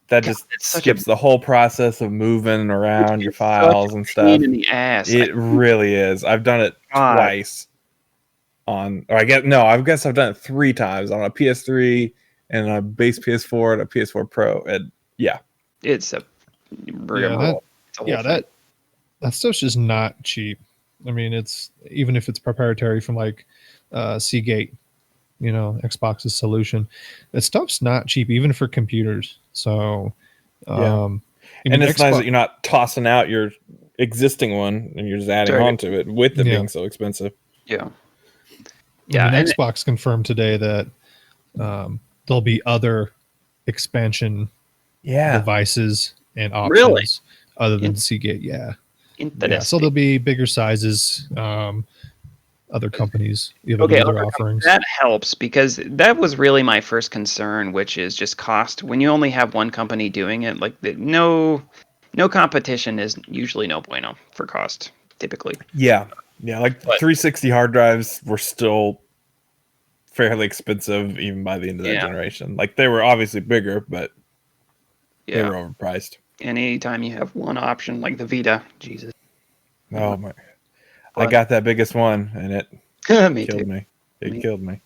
that just skips the whole process of moving around your files and stuff. Pain in the ass. It really is. I've done it twice. I guess I've done it 3 times on a PS3 and a base PS4 and a PS4 Pro. And it's a rigmarole. That stuff's just not cheap. I mean, it's even if it's proprietary from Seagate, Xbox's solution, that stuff's not cheap even for computers. So, and it's nice that you're not tossing out your existing one and you're just adding on to it with it being so expensive. Yeah. Xbox confirmed today that there'll be other expansion Yeah. devices and options Really? other than Seagate. Yeah. So Interesting. there'll be bigger sizes. Other companies able Okay, to do their offerings. that helps because that was really my first concern, which is just cost. When you only have one company doing it, like no competition is usually no bueno for cost, typically. Yeah. Like But- 360 hard drives were still fairly expensive even by the end of that Yeah. generation. Like they were obviously bigger, but they Yeah. were overpriced. Anytime you have one option like the Vita, Jesus. Oh my! I But- got that biggest one, and it Me killed too. me. It Me killed me.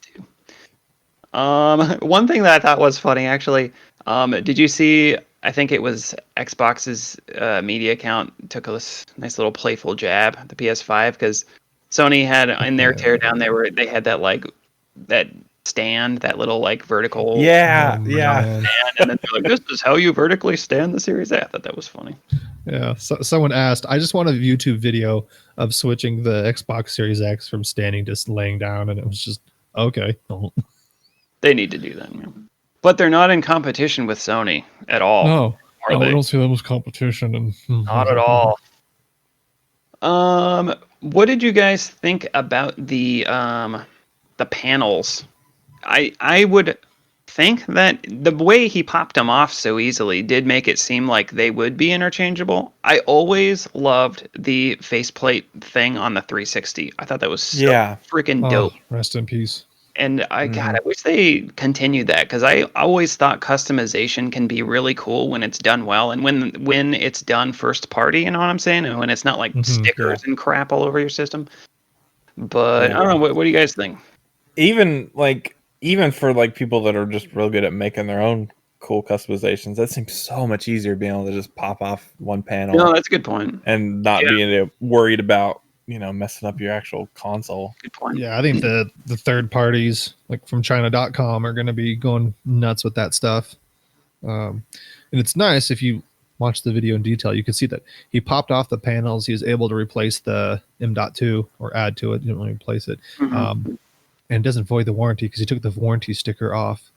One thing that I thought was funny actually, did you see? I think it was Xbox's media account took a nice little playful jab at the PS5 because Sony had in their teardown they had that like that stand, that little like vertical Yeah, Oh, yeah. man. stand, and then they're like, "This is how you vertically stand the Series A." I thought that was funny. Yeah. So, someone asked, I just want a YouTube video of switching the Xbox Series X from standing to laying down. And it was just, okay. They need to do that, man. But they're not in competition with Sony at all. No, Are we they? don't see them as competition. And Not at all. What did you guys think about the panels? I would think that the way he popped them off so easily did make it seem like they would be interchangeable. I always loved the faceplate thing on the 360. I thought that was so Yeah. freaking Oh, dope. rest in peace. And God, I wish they continued that because I always thought customization can be really cool when it's done well and when it's done first party. You know what I'm saying? And when it's not like stickers and crap all over your system. But Yeah. I don't know. What do you guys think? Even for like people that are just real good at making their own cool customizations, that seems so much easier being able to just pop off one panel No, that's a good point. and not being worried about messing up your actual console. Good point. Yeah, I think the third parties like from China.com are going to be going nuts with that stuff. And it's nice if you watch the video in detail, you can see that he popped off the panels. He was able to replace the M.2 or add to it. He didn't really replace it. Mhm. And it doesn't void the warranty because he took the warranty sticker off.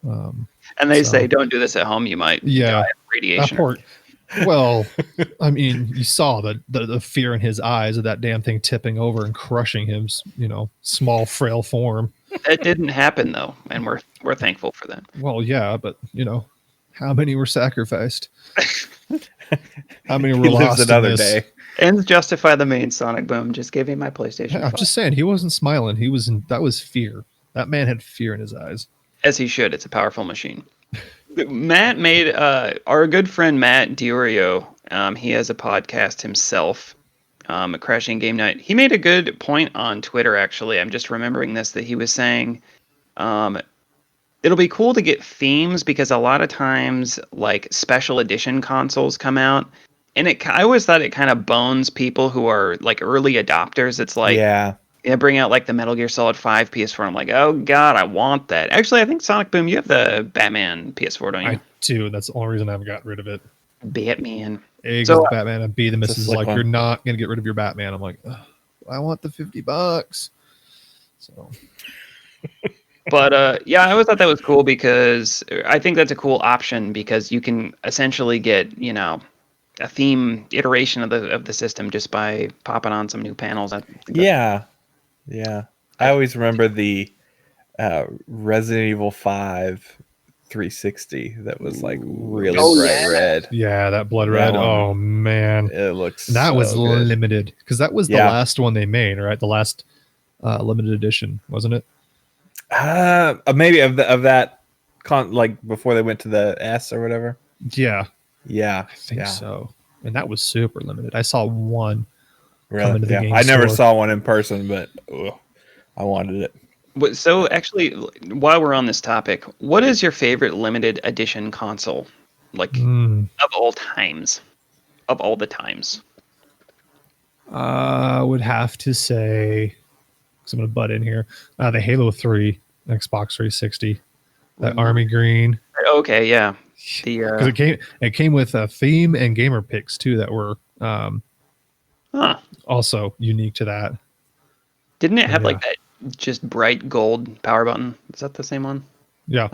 And they say don't do this at home. You might die of That radiation. part. Well, I mean, you saw the fear in his eyes of that damn thing tipping over and crushing him, small, frail form. That didn't happen though, and we're thankful for that. Well, yeah, but how many were sacrificed? How many were He lives lost in another this? day. Ends justify the means. Sonic Boom. Just give me my PlayStation. Yeah, I'm 5. just saying, he wasn't smiling. That was fear. That man had fear in his eyes. As he should. It's a powerful machine. Matt made our good friend Matt Diorio. He has a podcast himself, Crashing Game Night. He made a good point on Twitter. Actually, I'm just remembering this that he was saying, it'll be cool to get themes because a lot of times like special edition consoles come out, and I always thought it kind of bones people who are like early adopters. It's like bring out like the Metal Gear Solid 5 PS4. I'm like, oh god, I want that. Actually, I think Sonic Boom, you have the Batman PS4, don't you? I do. That's the only reason I haven't gotten rid of it. Batman. A So- goes Batman, and B, the missus is slick like, one. you're not going to get rid of your Batman. I'm like, ugh, I want the $50. So, But yeah, I always thought that was cool because I think that's a cool option because you can essentially get a theme iteration of the system just by popping on some new panels. I think that's- Yeah. I always remember the Resident Evil 5 360 that was like really bright red. yeah, that blood That red. one. Oh, man. It looks And that so was good. limited because that was the Yeah. last one they made, right? The last limited edition, wasn't it? Maybe of that like before they went to the S or whatever. Yeah, Yeah, I think so. And that was super limited. I saw one. Really? Come into the game I never store. saw one in person, but I wanted it. So actually, while we're on this topic, what is your favorite limited edition console? Like of all times, of all the times. I would have to say, because I'm going to butt in here, the Halo 3 Xbox 360, that Army Green. Okay, yeah. Because it came with a theme and gamer picks too that were also unique to that. Didn't it have Yeah. like that just bright gold power button? Is that the same one? Yeah.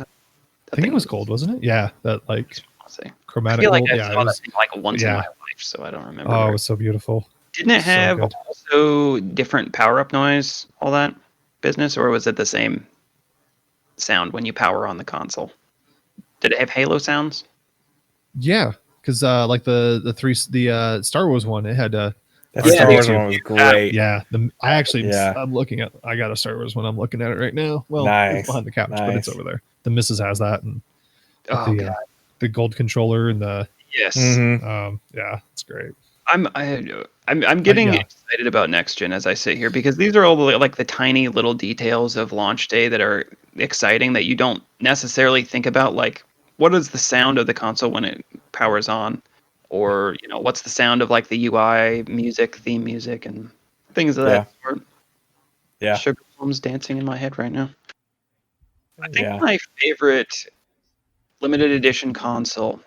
I think it was gold, wasn't it? Yeah, that like I chromatic feel like gold. I Yeah, saw it that was. thing like once in Yeah. my life, so I don't remember. Oh, it very- was so beautiful. Didn't it so have good. also different power-up noise, all that business, or was it the same sound when you power on the console? Did it have Halo sounds? Yeah, because like the Star Wars one, it had That Yeah, Star they- Wars one was great. yeah. I actually Yeah. I'm looking at. I got a Star Wars one. I'm looking at it right now. Well, Nice. it's behind the couch, but it's Nice. over there. The missus has that, and Oh the god, the gold controller and the yes. yeah, it's great. I'm getting yeah. excited about next gen as I sit here because these are all like the tiny little details of launch day that are exciting that you don't necessarily think about. Like, what is the sound of the console when it powers on, or what's the sound of like the UI music, theme music, and things of that sort. Yeah. Sugar Plum's dancing in my head right now. I think Yeah. my favorite limited edition console.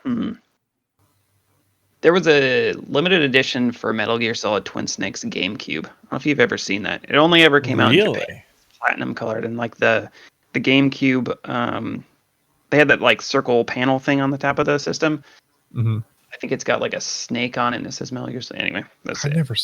There was a limited edition for Metal Gear Solid Twin Snakes GameCube. I don't know if you've ever seen that. It only ever came out in Japan, Really? platinum colored, and like the GameCube, they had that like circle panel thing on the top of the system. hmm I think it's got like a snake on it, and it says Metal Gear Solid. Anyway, that's I it. never.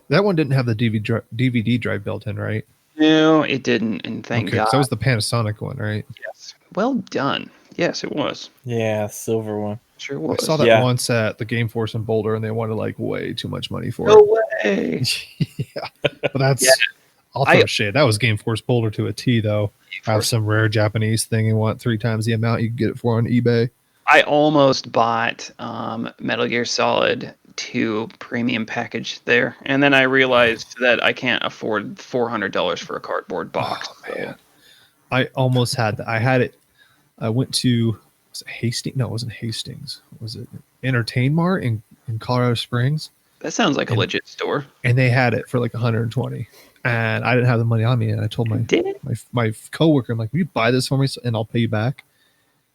That one didn't have the DVD drive built in, right? No, it didn't, and thank Okay, God. so that was the Panasonic one, right? Yes, well done. Yes, it was. Yeah, silver one. Sure I was. saw that Yeah. once at the Game Force in Boulder, and they wanted like way too much money for No it. way. Yeah, but that's. Yeah. I'll throw shade. That was Game Force Boulder to a T, though. I have some rare Japanese thing and want 3 times the amount you can get it for on eBay. I almost bought Metal Gear Solid 2 premium package there, and then I realized that I can't afford $400 for a cardboard box. Oh, man. I almost had that. I had it. I went to was it Hastings? No, it wasn't Hastings. Was it Entertain Mart in Colorado Springs? That sounds like a legit store. And they had it for like 120. And I didn't have the money on me. And I told my coworker, I'm like, will you buy this for me and I'll pay you back?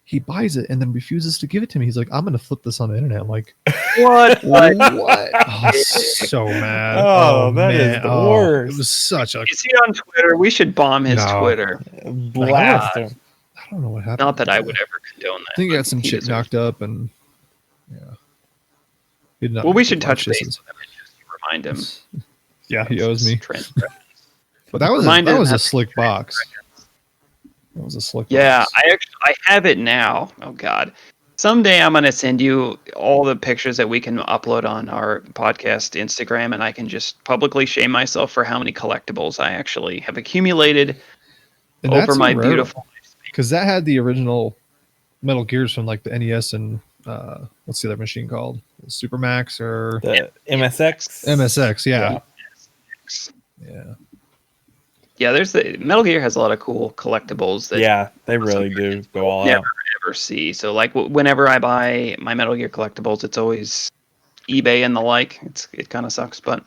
He buys it and then refuses to give it to me. He's like, I'm going to flip this on the internet. I'm like, What? what? Oh, so mad. Oh, that is man. the Oh, worst. It was such a. Is he on Twitter? We should bomb his No. Twitter. Blast God. him. I don't know what happened. Not that I would ever condone that. I think he but got some he chick deserves knocked up and yeah. He did not Well, we make should a lot of touch base kisses. with him and just remind him. Yeah, he owes me. Transgressions. But that was Remind that him was a that- slick box. That was a slick Yeah, box. I have it now. Oh God. Someday I'm gonna send you all the pictures that we can upload on our podcast Instagram, and I can just publicly shame myself for how many collectibles I actually have accumulated And over that's my a rare beautiful. because that had the original Metal Gears from like the NES and what's the other machine called? Supermax or The MSX. MSX? Yeah. Yeah, there's the Metal Gear has a lot of cool collectibles that Yeah, they really do go all never out. ever see. So like whenever I buy my Metal Gear collectibles, it's always eBay and the like. It kind of sucks, but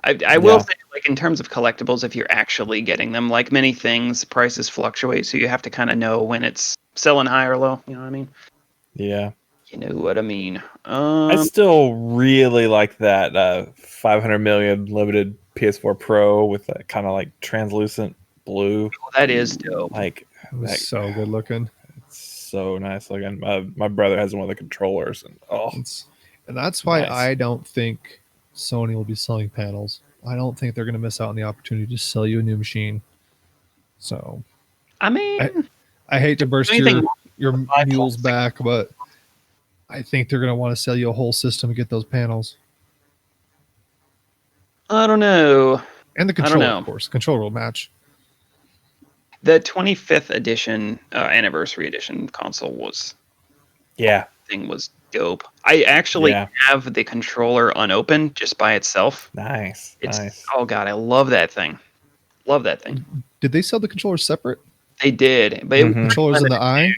I will Yeah. say, like, in terms of collectibles, if you're actually getting them, like many things, prices fluctuate, so you have to kind of know when it's selling high or low. You know what I mean? Yeah. You know what I mean? I still really like that 500 million limited PS4 Pro with that kind of like translucent blue. That is dope. Like, It was that- so good looking. it's so nice looking. My brother has one of the controllers, and And that's why Nice. I don't think Sony will be selling panels. I don't think they're going to miss out on the opportunity to sell you a new machine. So I mean, I hate to burst Anything your buy mules plastic. back, but I think they're going to want to sell you a whole system to get those panels I don't know. and the I don't controller, know. of course. Controller will match. The 25th edition, anniversary edition console was yeah, dope. I actually Yeah. have the controller unopened just by itself. nice. Oh god, I love that thing. Love that thing. Did they sell the controller separate? They did, but Mhm. Controllers in the eye?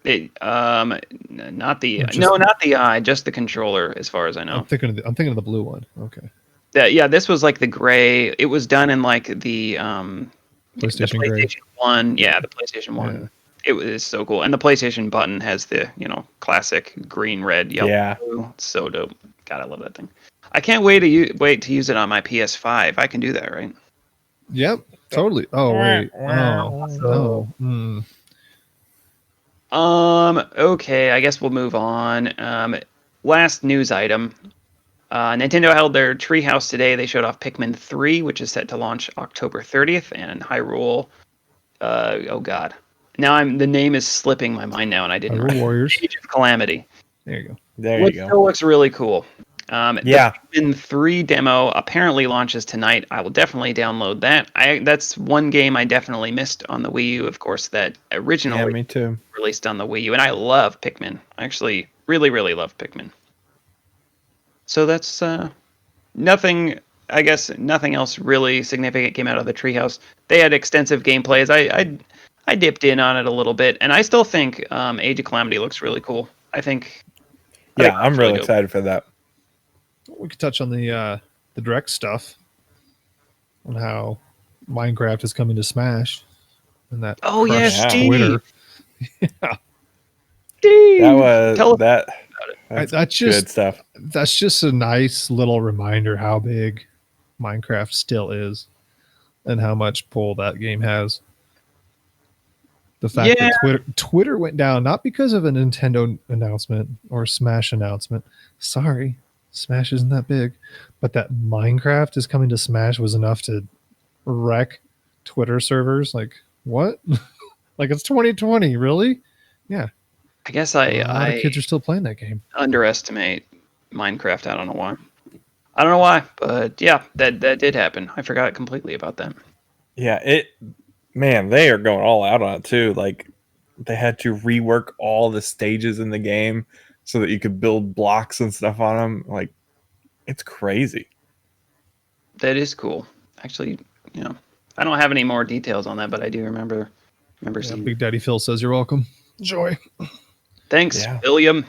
not the Or just- not the eye, just the controller, as far as I know. I'm thinking of the blue one. Okay. Yeah, this was like the gray. It was done in like the PlayStation the gray. PlayStation 1. Yeah, the PlayStation 1. It was so cool. And the PlayStation button has the, classic green, red, yellow, Yeah. blue. It's so dope. God, I love that thing. I can't wait to use it on my PS5. I can do that, right? Yep. Totally. Oh wait. Oh no. Okay, I guess we'll move on. Last news item. Nintendo held their Treehouse today. They showed off Pikmin 3, which is set to launch October 30th, and Hyrule. Oh God, now the name is slipping my mind now, and I didn't. Hyrule Warriors. Age of Calamity. There you go. There Which you go. still looks really cool. Yeah. The Pikmin 3 demo apparently launches tonight. I will definitely download that. That's one game I definitely missed on the Wii U, of course, that Yeah, originally me too. released on the Wii U, and I love Pikmin. I actually really, really love Pikmin. So that's nothing. I guess nothing else really significant came out of the Treehouse. They had extensive gameplays. I dipped in on it a little bit, and I still think Age of Calamity looks really cool. I think. Yeah, I'm really excited for that. We could touch on the direct stuff, on how Minecraft is coming to Smash, and that. Oh yes, Yeah. Steve. Twitter. Steve. That was Tell us that. That's just good stuff. That's just a nice little reminder how big Minecraft still is, and how much pull that game has. The fact that Twitter went down not because of a Nintendo announcement or Smash announcement. Sorry, Smash isn't that big, but that Minecraft is coming to Smash was enough to wreck Twitter servers. Like what? Like it's 2020, really? Yeah. I guess A lot of kids are still playing that game. underestimate Minecraft. I don't know why. I don't know why, but yeah, that did happen. I forgot completely about that. Yeah, man, they are going all out on it too. Like they had to rework all the stages in the game so that you could build blocks and stuff on them. Like it's crazy. That is cool. Actually, I don't have any more details on that, but I do remember Yeah, seeing. Big Daddy Phil says you're welcome. Enjoy. Thanks, Yeah. William.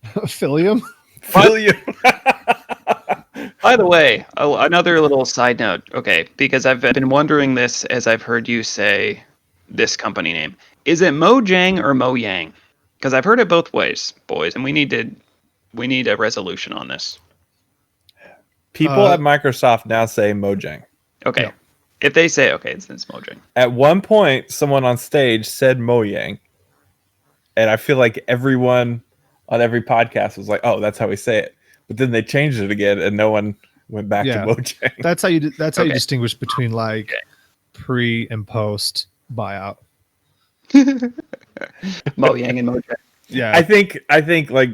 Philium? Feel you. By the way, another little side note. Okay, because I've been wondering this as I've heard you say this company name. Is it Mojang or Mojang? Because I've heard it both ways, boys, and we need a resolution on this. People at Microsoft now say Mojang. Okay, Yeah. if they say okay, it's Mojang. At one point, someone on stage said Mojang, and I feel like everyone on every podcast was like, "Oh, that's how we say it." But then they changed it again, and no one went back to Mojang. That's how you. That's how you Okay. distinguish between like pre and post buyout. Mojang and Mojang. Yeah, I think like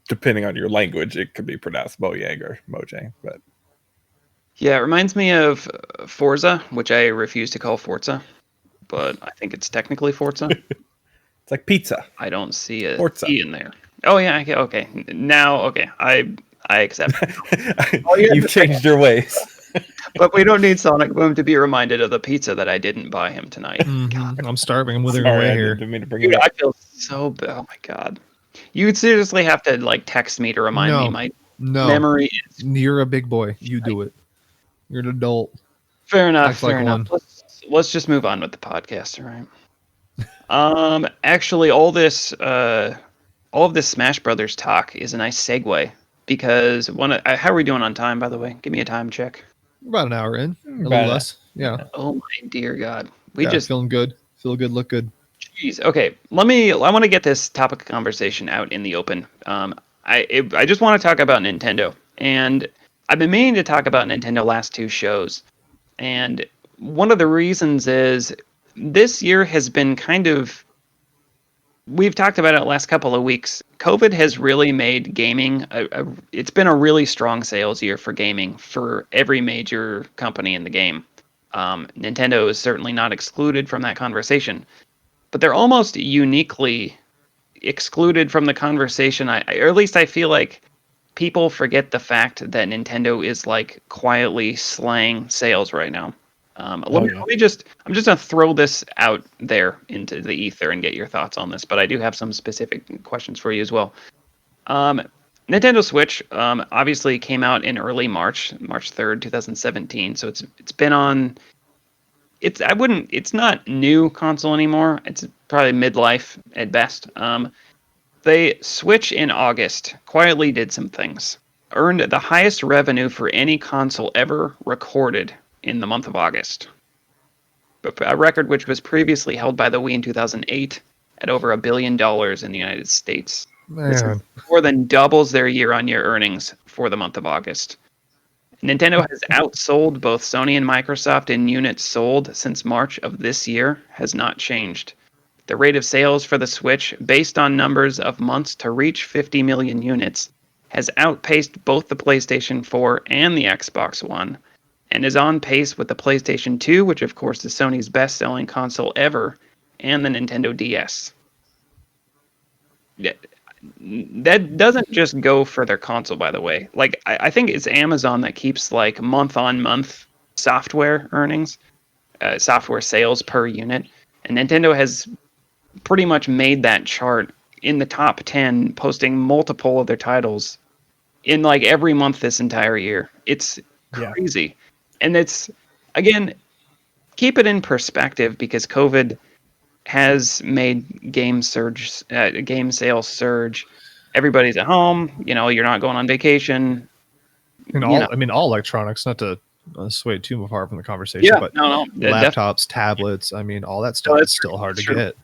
depending on your language, it could be pronounced Mojang or Mojang. But Yeah, it reminds me of Forza, which I refuse to call Forza, but I think it's technically Forza. it's like pizza. I don't see a Forza. E in there. Oh yeah, okay. Now, okay, I accept. yeah. You've changed your ways. But we don't need Sonic Boom to be reminded of the pizza that I didn't buy him tonight. Mhm. I'm starving. I'm withering Sorry, away I here. didn't mean to bring Dude, it up. I feel so bad. Oh my god. You would seriously have to like text me to remind me. My No, memory is you're a big boy. You do it. You're an adult. fair enough. Act like Fair enough. one. Let's just move on with the podcast, all right? Actually, all of this Smash Brothers talk is a nice segue because how are we doing on time, by the way? Give me a time check. About an hour in, a About little it. less. Yeah, Oh my dear God. feeling good. Feel good. Look good. Jeez. Okay. I want to get this topic of conversation out in the open. I just want to talk about Nintendo, and I've been meaning to talk about Nintendo last two shows, and one of the reasons is this year has been kind of. We've talked about it the last couple of weeks. COVID has really made gaming it's been a really strong sales year for gaming for every major company in the game. Nintendo is certainly not excluded from that conversation, but they're almost uniquely excluded from the conversation. Or at least I feel like people forget the fact that Nintendo is like quietly slaying sales right now. Let me just I'm just gonna throw this out there into the ether and get your thoughts on this, but I do have some specific questions for you as well. Nintendo Switch obviously came out in early March 3rd, 2017. So it's been on. It's not new console anymore. It's probably midlife at best. They Switch in August quietly did some things. Earned the highest revenue for any console ever recorded in the month of August. a record which was previously held by the Wii in 2008 at over $1 billion in the United States. This Man, more than doubles their year-on-year earnings for the month of August. Nintendo has outsold both Sony and Microsoft in units sold since March of this year has not changed. The rate of sales for the Switch, based on numbers of months to reach 50 million units, has outpaced both the PlayStation 4 and the Xbox One, and is on pace with the PlayStation 2, which of course is Sony's best-selling console ever, and the Nintendo DS. That doesn't just go for their console, by the way. Like, I think it's Amazon that keeps like month-on-month software earnings, software sales per unit, and Nintendo has pretty much made that chart in the top 10, posting multiple of their titles in like every month this entire year. It's crazy. And it's, again, keep it in perspective, because COVID has made game sales surge. Everybody's at home, you're not going on vacation. all electronics, not to sway too far from the conversation, but laptops, tablets, all that stuff is still hard to get.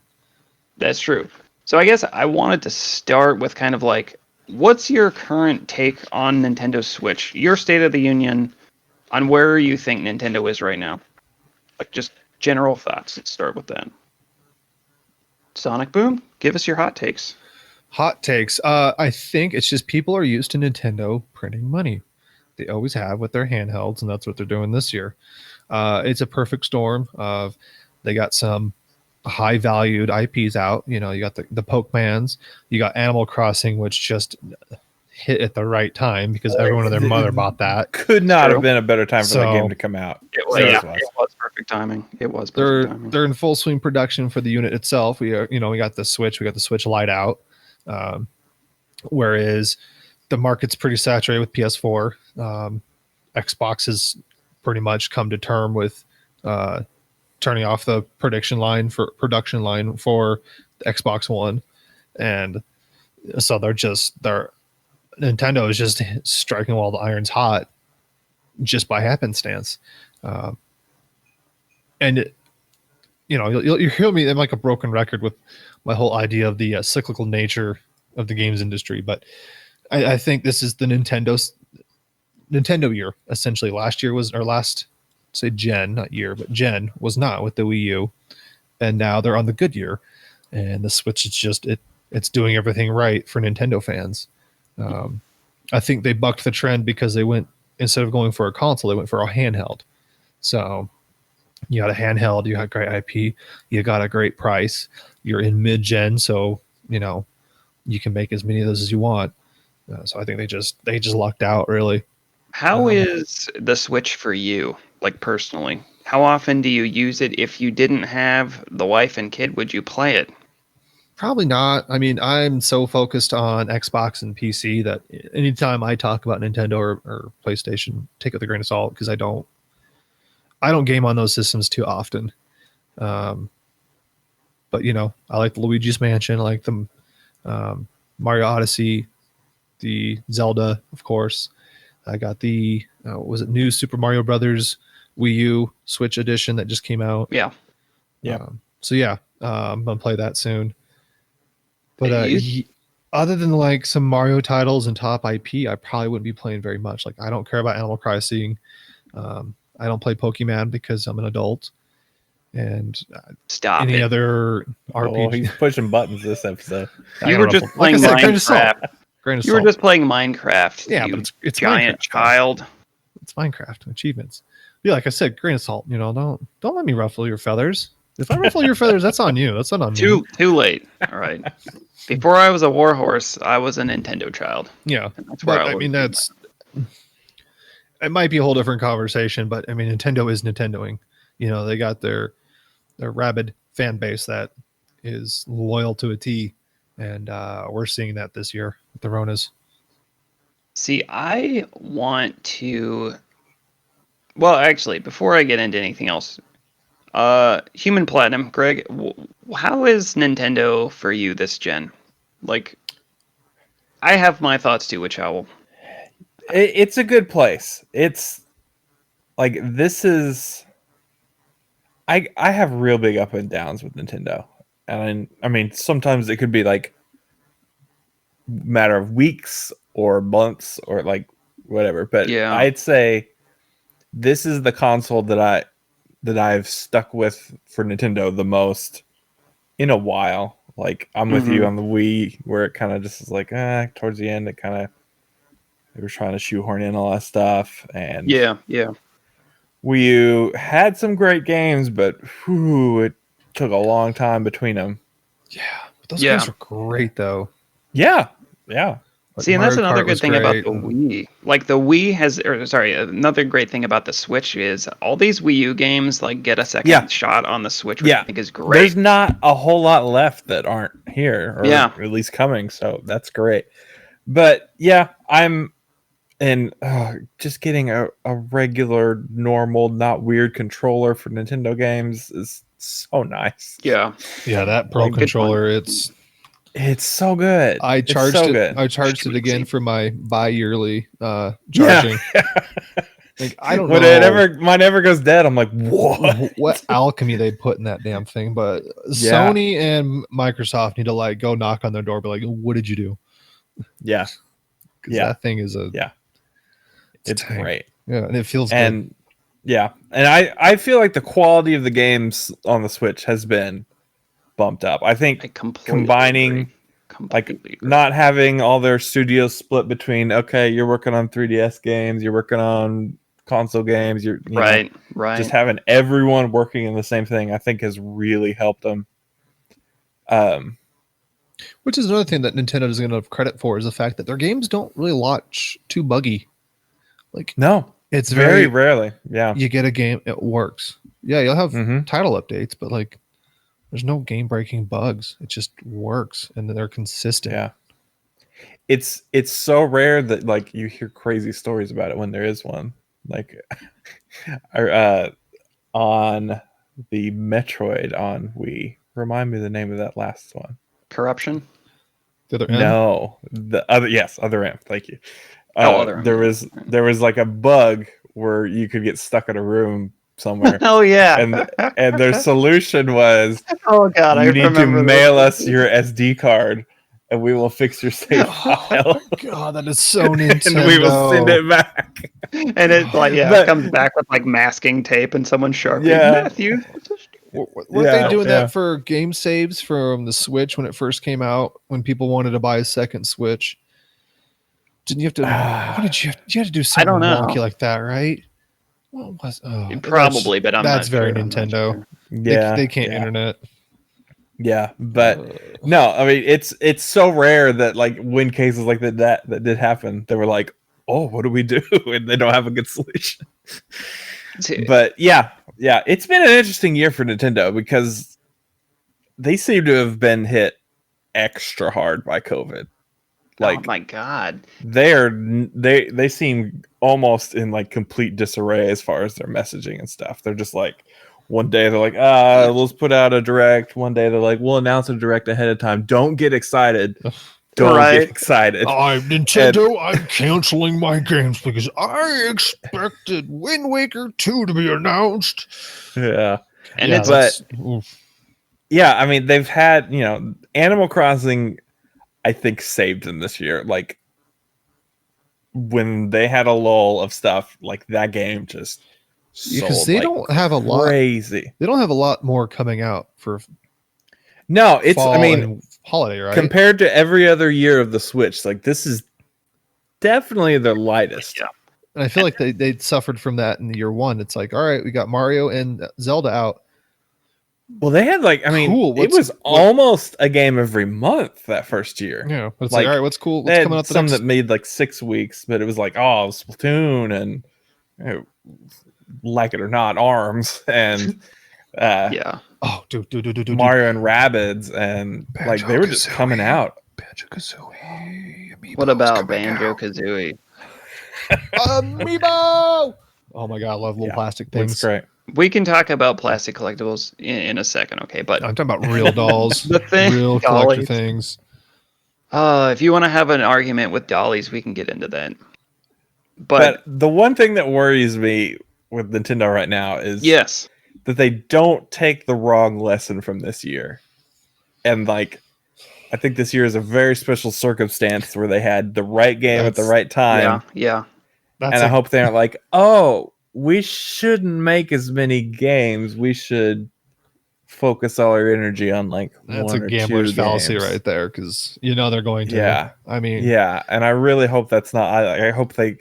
That's true. So I guess I wanted to start with kind of like, what's your current take on Nintendo Switch? Your State of the Union on where you think Nintendo is right now. Like, just general thoughts. Let's start with that. Sonic Boom, give us your hot takes. Hot takes. I think it's just people are used to Nintendo printing money. They always have with their handhelds, and that's what they're doing this year. It's a perfect storm of they got some high valued IPs out. You got the Pokemans, you got Animal Crossing, which just hit at the right time because everyone and their mother bought that. Could not have been a better time for the game to come out. It was perfect timing. They're in full swing production for the unit itself. We got the Switch. We got the Switch Lite out. Whereas the market's pretty saturated with PS4. Xbox has pretty much come to term with turning off the production line for the Xbox One, and so Nintendo is just striking while the iron's hot, just by happenstance. And you'll hear me. I'm like a broken record with my whole idea of the cyclical nature of the games industry, but I think this is the Nintendo year. Essentially, last year was, or last, say gen, not year, but gen was not with the Wii U, and now they're on the good year, and the Switch is just it's doing everything right for Nintendo fans. I think they bucked the trend because they went, instead of going for a console, they went for a handheld. So you got a handheld, you got great IP, you got a great price, you're in mid-gen, so you can make as many of those as you want. So I think they just lucked out, really. How is the Switch for you, like personally? How often do you use it? If you didn't have the wife and kid, would you play it? Probably not. I'm so focused on Xbox and PC that anytime I talk about Nintendo or PlayStation, take it with a grain of salt, because I don't game on those systems too often. But I like the Luigi's Mansion, I like the Mario Odyssey, the Zelda, of course. I got the New Super Mario Brothers Wii U Switch edition that just came out. Yeah. I'm gonna play that soon. But other than like some Mario titles and top IP, I probably wouldn't be playing very much. Like, I don't care about Animal Crossing. I don't play Pokemon because I'm an adult. And any other RPG. He's pushing buttons this episode. You were just playing Minecraft. You were just playing Minecraft. Yeah, but it's giant Minecraft, child. It's Minecraft achievements. Yeah, like I said, grain of salt. Don't let me ruffle your feathers. If I ruffle your feathers, that's on you. That's not on me. Too late. All right. Before I was a warhorse, I was a Nintendo child. Yeah, that's. It might be a whole different conversation, but Nintendo is Nintendoing. They got their rabid fan base that is loyal to a T, and we're seeing that this year with the Ronas. See, I want to. Well, actually, before I get into anything else, Human Platinum, Greg, how is Nintendo for you this gen? Like, I have my thoughts too, which I will. It's a good place. It's like, this is. I have real big up and downs with Nintendo, and I mean sometimes it could be like matter of weeks or months or like whatever. But Yeah. I'd say this is the console that I've stuck with for Nintendo the most in a while. Like I'm with you on the Wii, where it kind of just is like towards the end, it kind of they were trying to shoehorn in a lot of stuff, and Yeah. Wii U had some great games, but it took a long time between them. Yeah, but those Yeah. games are great though. Yeah. Like, See, and that's Mario another Kart good was thing about great, the and- Wii. Like the Wii another great thing about the Switch is all these Wii U games like get a second shot on the Switch, which I think is great. There's not a whole lot left that aren't here, or Yeah. at least coming, so that's great. But yeah, I'm just getting a regular, normal, not weird controller for Nintendo games is so nice. Yeah. Yeah, that Pro Good controller, It's so good. I charged it's so it. good. I charged it again Easy. for my bi-yearly charging. Like I don't when know mine ever goes dead, I'm like, what? what alchemy they put in that damn thing, but Yeah. Sony and Microsoft need to like go knock on their door, be like, "What did you do?" Yeah, 'Cause Yeah. that thing is a it's tank. great. Yeah, and it feels good. And and I feel like the quality of the games on the Switch has been bumped up. I think I completely combining agree. Completely agree. not having all their studios split between you're working on 3DS games, you're working on console games, you know, right. just having everyone working in the same thing, I think has really helped them. Which is another thing that Nintendo doesn't get enough credit for is the fact that their games don't really launch too buggy. Like No, it's very very rarely. Yeah. you get a game, it works. Yeah, you'll have Mhm. title updates, but like there's no game breaking bugs. It just works and they're consistent. Yeah. It's so rare that like you hear crazy stories about it when there is one. Like on the Metroid on Wii. Remind me the name of that last one. Corruption. The other end? No, the other amp. Thank you. Other amp. There was like a bug where you could get stuck in a room somewhere, Oh yeah. and their solution was, oh god, I you need to remember mail this. us your SD card, and we will fix your save file, Oh my god, that is so Nintendo. and we will send it back. And it like it But- comes back with like masking tape and someone sharpie. Yeah. Matthew. Weren't Yeah, they doing yeah. that for game saves from the Switch when it first came out? When people wanted to buy a second Switch, didn't you have to? What did you? You had to do something don't know. wonky like that, right? What was? Oh, Probably, but I'm that's not very sure. I'm not Nintendo. sure. Yeah, They can't yeah. internet. Yeah, but no, I mean it's so rare that like when cases like that did happen, they were like, "Oh, what do we do?" and they don't have a good solution. But yeah, it's been an interesting year for Nintendo because they seem to have been hit extra hard by COVID. Like oh my god. they seem almost in like complete disarray as far as their messaging and stuff. They're just like, one day they're like, let's put out a direct. One day they're like, we'll announce a direct ahead of time. Don't get excited. Don't get excited. I'm Nintendo. I'm canceling my games because I expected Wind Waker 2 to be announced. Yeah. And Yeah, it's that's- Yeah, I mean, they've had, Animal Crossing, I think, saved them this year. Like, when they had a lull of stuff, like, that game just because sold they like don't have a lot. crazy. They don't have a lot more coming out for No, it's, fall I mean, and holiday, right? compared to every other year of the Switch, like, this is definitely their lightest. Yeah. And I feel like they suffered from that in year one. It's like, all right, we got Mario and Zelda out. Well, they had, like, I mean, Cool, it was almost a game every month that first year. Yeah, but it's Like, like, all right, what's cool? They What's had coming out the some next? that made like 6 weeks, but it was like, oh, Splatoon and like it or not, ARMS and yeah. Oh, dude, Mario and Rabbids, and like they were just Banjo-Kazooie. coming out. Banjo-Kazooie. What about Banjo Kazooie? Amiibo! Oh my god, I love little Yeah, plastic Looks things. great. We can talk about plastic collectibles in a second, okay? But I'm talking about real dolls, The thing- real collector dollies. things. if you want to have an argument with dollies, we can get into that. But the one thing that worries me with Nintendo right now is yes, that they don't take the wrong lesson from this year. And like, I think this year is a very special circumstance where they had the right game at the right time. Yeah. That's And I hope they aren't like, oh, we shouldn't make as many games. We should focus all our energy on like that's one a or gambler's two fallacy games. right there, because they're going to. Yeah. I mean, Yeah, and I really hope that's not. I hope they,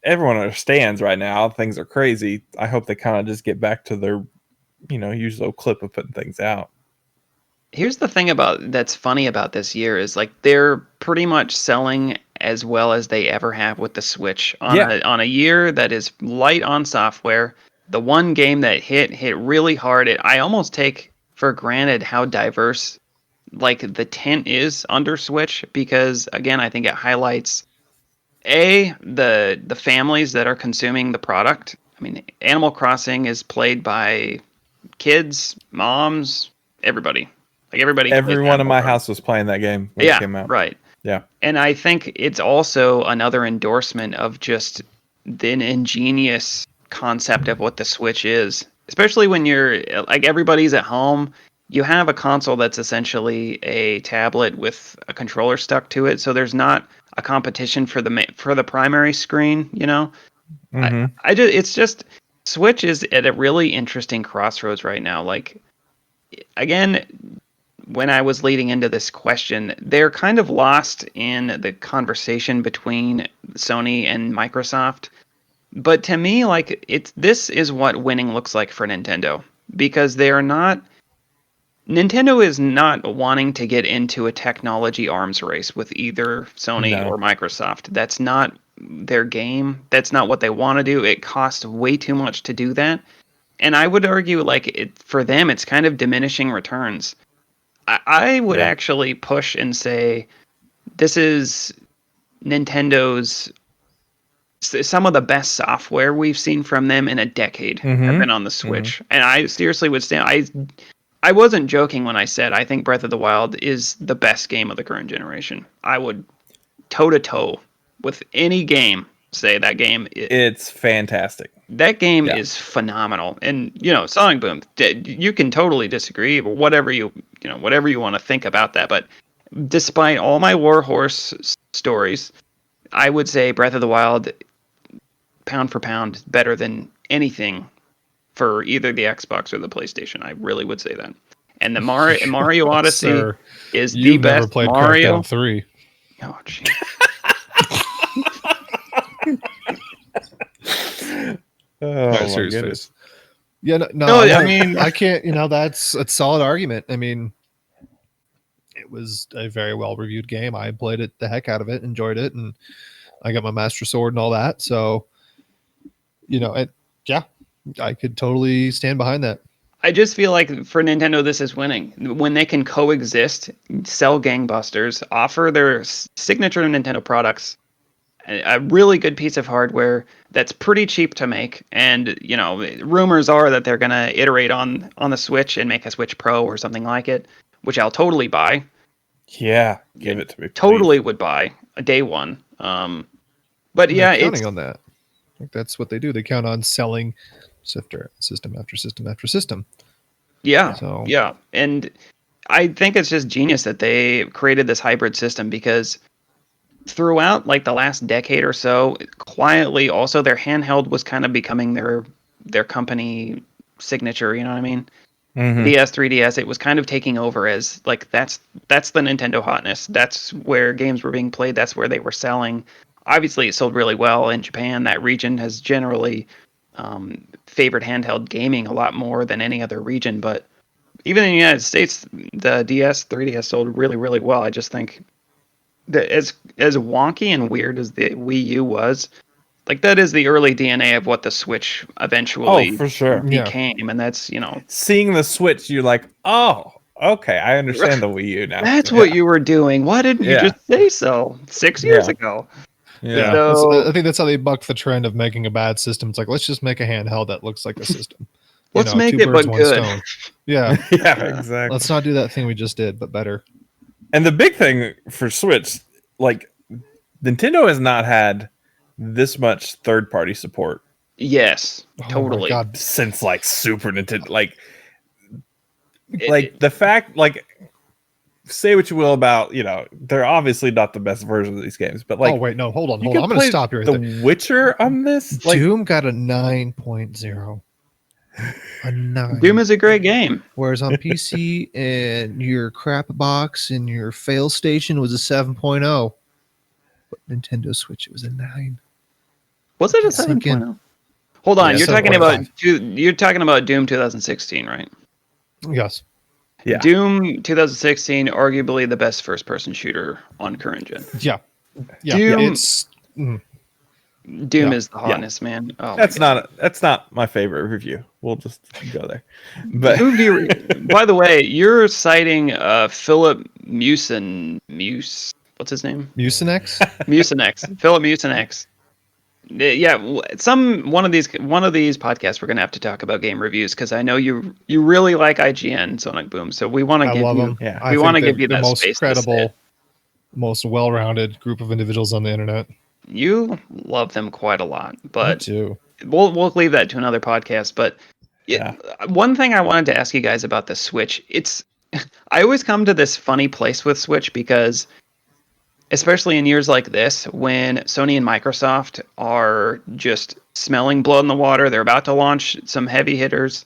everyone understands right now things are crazy. I hope they kind of just get back to their, usual clip of putting things out. Here's the thing that's funny about this year is like they're pretty much selling as well as they ever have with the Switch on a year that is light on software. The one game that hit really hard. I almost take for granted how diverse like the tent is under Switch, because again, I think it highlights the families that are consuming the product. I mean, Animal Crossing is played by kids, moms, everybody. Like everybody. Everyone in my house was playing that game when it came out. Right. Yeah. And I think it's also another endorsement of just the ingenious concept of what the Switch is. Especially when you're like everybody's at home, you have a console that's essentially a tablet with a controller stuck to it, so there's not a competition for the primary screen, Mm-hmm. It's just Switch is at a really interesting crossroads right now. Like again, when I was leading into this question, they're kind of lost in the conversation between Sony and Microsoft. But to me, like this is what winning looks like for Nintendo, because Nintendo is not wanting to get into a technology arms race with either Sony or Microsoft. That's not their game. That's not what they want to do. It costs way too much to do that. And I would argue for them, it's kind of diminishing returns. I would actually push and say this is Nintendo's some of the best software we've seen from them in a decade have been on the Switch. And I seriously would say I wasn't joking when I said I think Breath of the Wild is the best game of the current generation. I would toe to toe with any game say that game it's fantastic. That game is phenomenal. And Sonic Boom, you can totally disagree, but whatever you want to think about that, but despite all my Warhorse stories, I would say Breath of the Wild, pound for pound, better than anything for either the Xbox or the PlayStation. I really would say that. And the Mario Odyssey Sir, is the you've best never played Mario. Crackdown 3. Oh, jeez. Oh, serious my face. Yeah, I mean, I can't. That's a solid argument. I mean, it was a very well reviewed game. I played it the heck out of it, enjoyed it, and I got my Master Sword and all that. So, I could totally stand behind that. I just feel like for Nintendo, this is winning. When they can coexist, sell gangbusters, offer their signature Nintendo products, a really good piece of hardware that's pretty cheap to make. And, rumors are that they're going to iterate on the Switch and make a Switch Pro or something like it, which I'll totally buy. Yeah, give it to me. Totally would buy a day one. But they're counting on that. Like that's what they do. They count on selling system after system after system. Yeah. So. Yeah. And I think it's just genius that they created this hybrid system, because throughout like the last decade or so, quietly also their handheld was kind of becoming their company signature, you know what I mean? Mm-hmm. DS, 3DS, it was kind of taking over as like that's the Nintendo hotness. That's where games were being played, that's where they were selling. Obviously it sold really well in Japan. That region has generally favored handheld gaming a lot more than any other region, but even in the United States, the DS, 3DS sold really, really well. I just think that as wonky and weird as the Wii U was, like that is the early DNA of what the Switch eventually for sure became, and that's seeing the Switch, you're like, oh, okay, I understand the Wii U now. That's what you were doing. Why didn't you just say so 6 years ago? Yeah, so, I think that's how they bucked the trend of making a bad system. It's like, let's just make a handheld that looks like a system. Let's make it but good. Stone. Yeah, exactly. Let's not do that thing we just did, but better. And the big thing for Switch, like Nintendo has not had this much third-party support Yes, Oh my totally. God. Since like Super Nintendo, It- the fact, like, say what you will about, they're obviously not the best version of these games, but like, Oh wait, no, hold on. you I'm can going to play stop you right The there. Witcher on this. Like, Doom got a 9.0. A 9. Doom is a great game. Whereas on PC and your crap box and your fail station was a 7.0. But Nintendo Switch, it was a 9. Was it a Sink in. 7.0? Hold on, Yeah, you're talking 7.5. about you're talking about Doom 2016, right? Yes. yeah, Doom 2016, arguably the best first-person shooter on current gen. Yeah. Yeah. Doom- It's Doom Yeah. is the hotness, man. Oh, that's my God. that's not my favorite review. We'll just go there. But Who do you, by the way, you're citing Philip what's his name? Mucinex. Mucinex. Philip Mucinex. Yeah, one of these podcasts we're gonna have to talk about game reviews because I know you really like IGN Sonic Boom, so we want to I give love you them. Yeah. we want to give you the that most space to say it. credible, most well-rounded group of individuals on the internet. You love them quite a lot, Me but too. we'll leave that to another podcast. But Yeah. one thing I wanted to ask you guys about the Switch, I always come to this funny place with Switch because, especially in years like this, when Sony and Microsoft are just smelling blood in the water, they're about to launch some heavy hitters.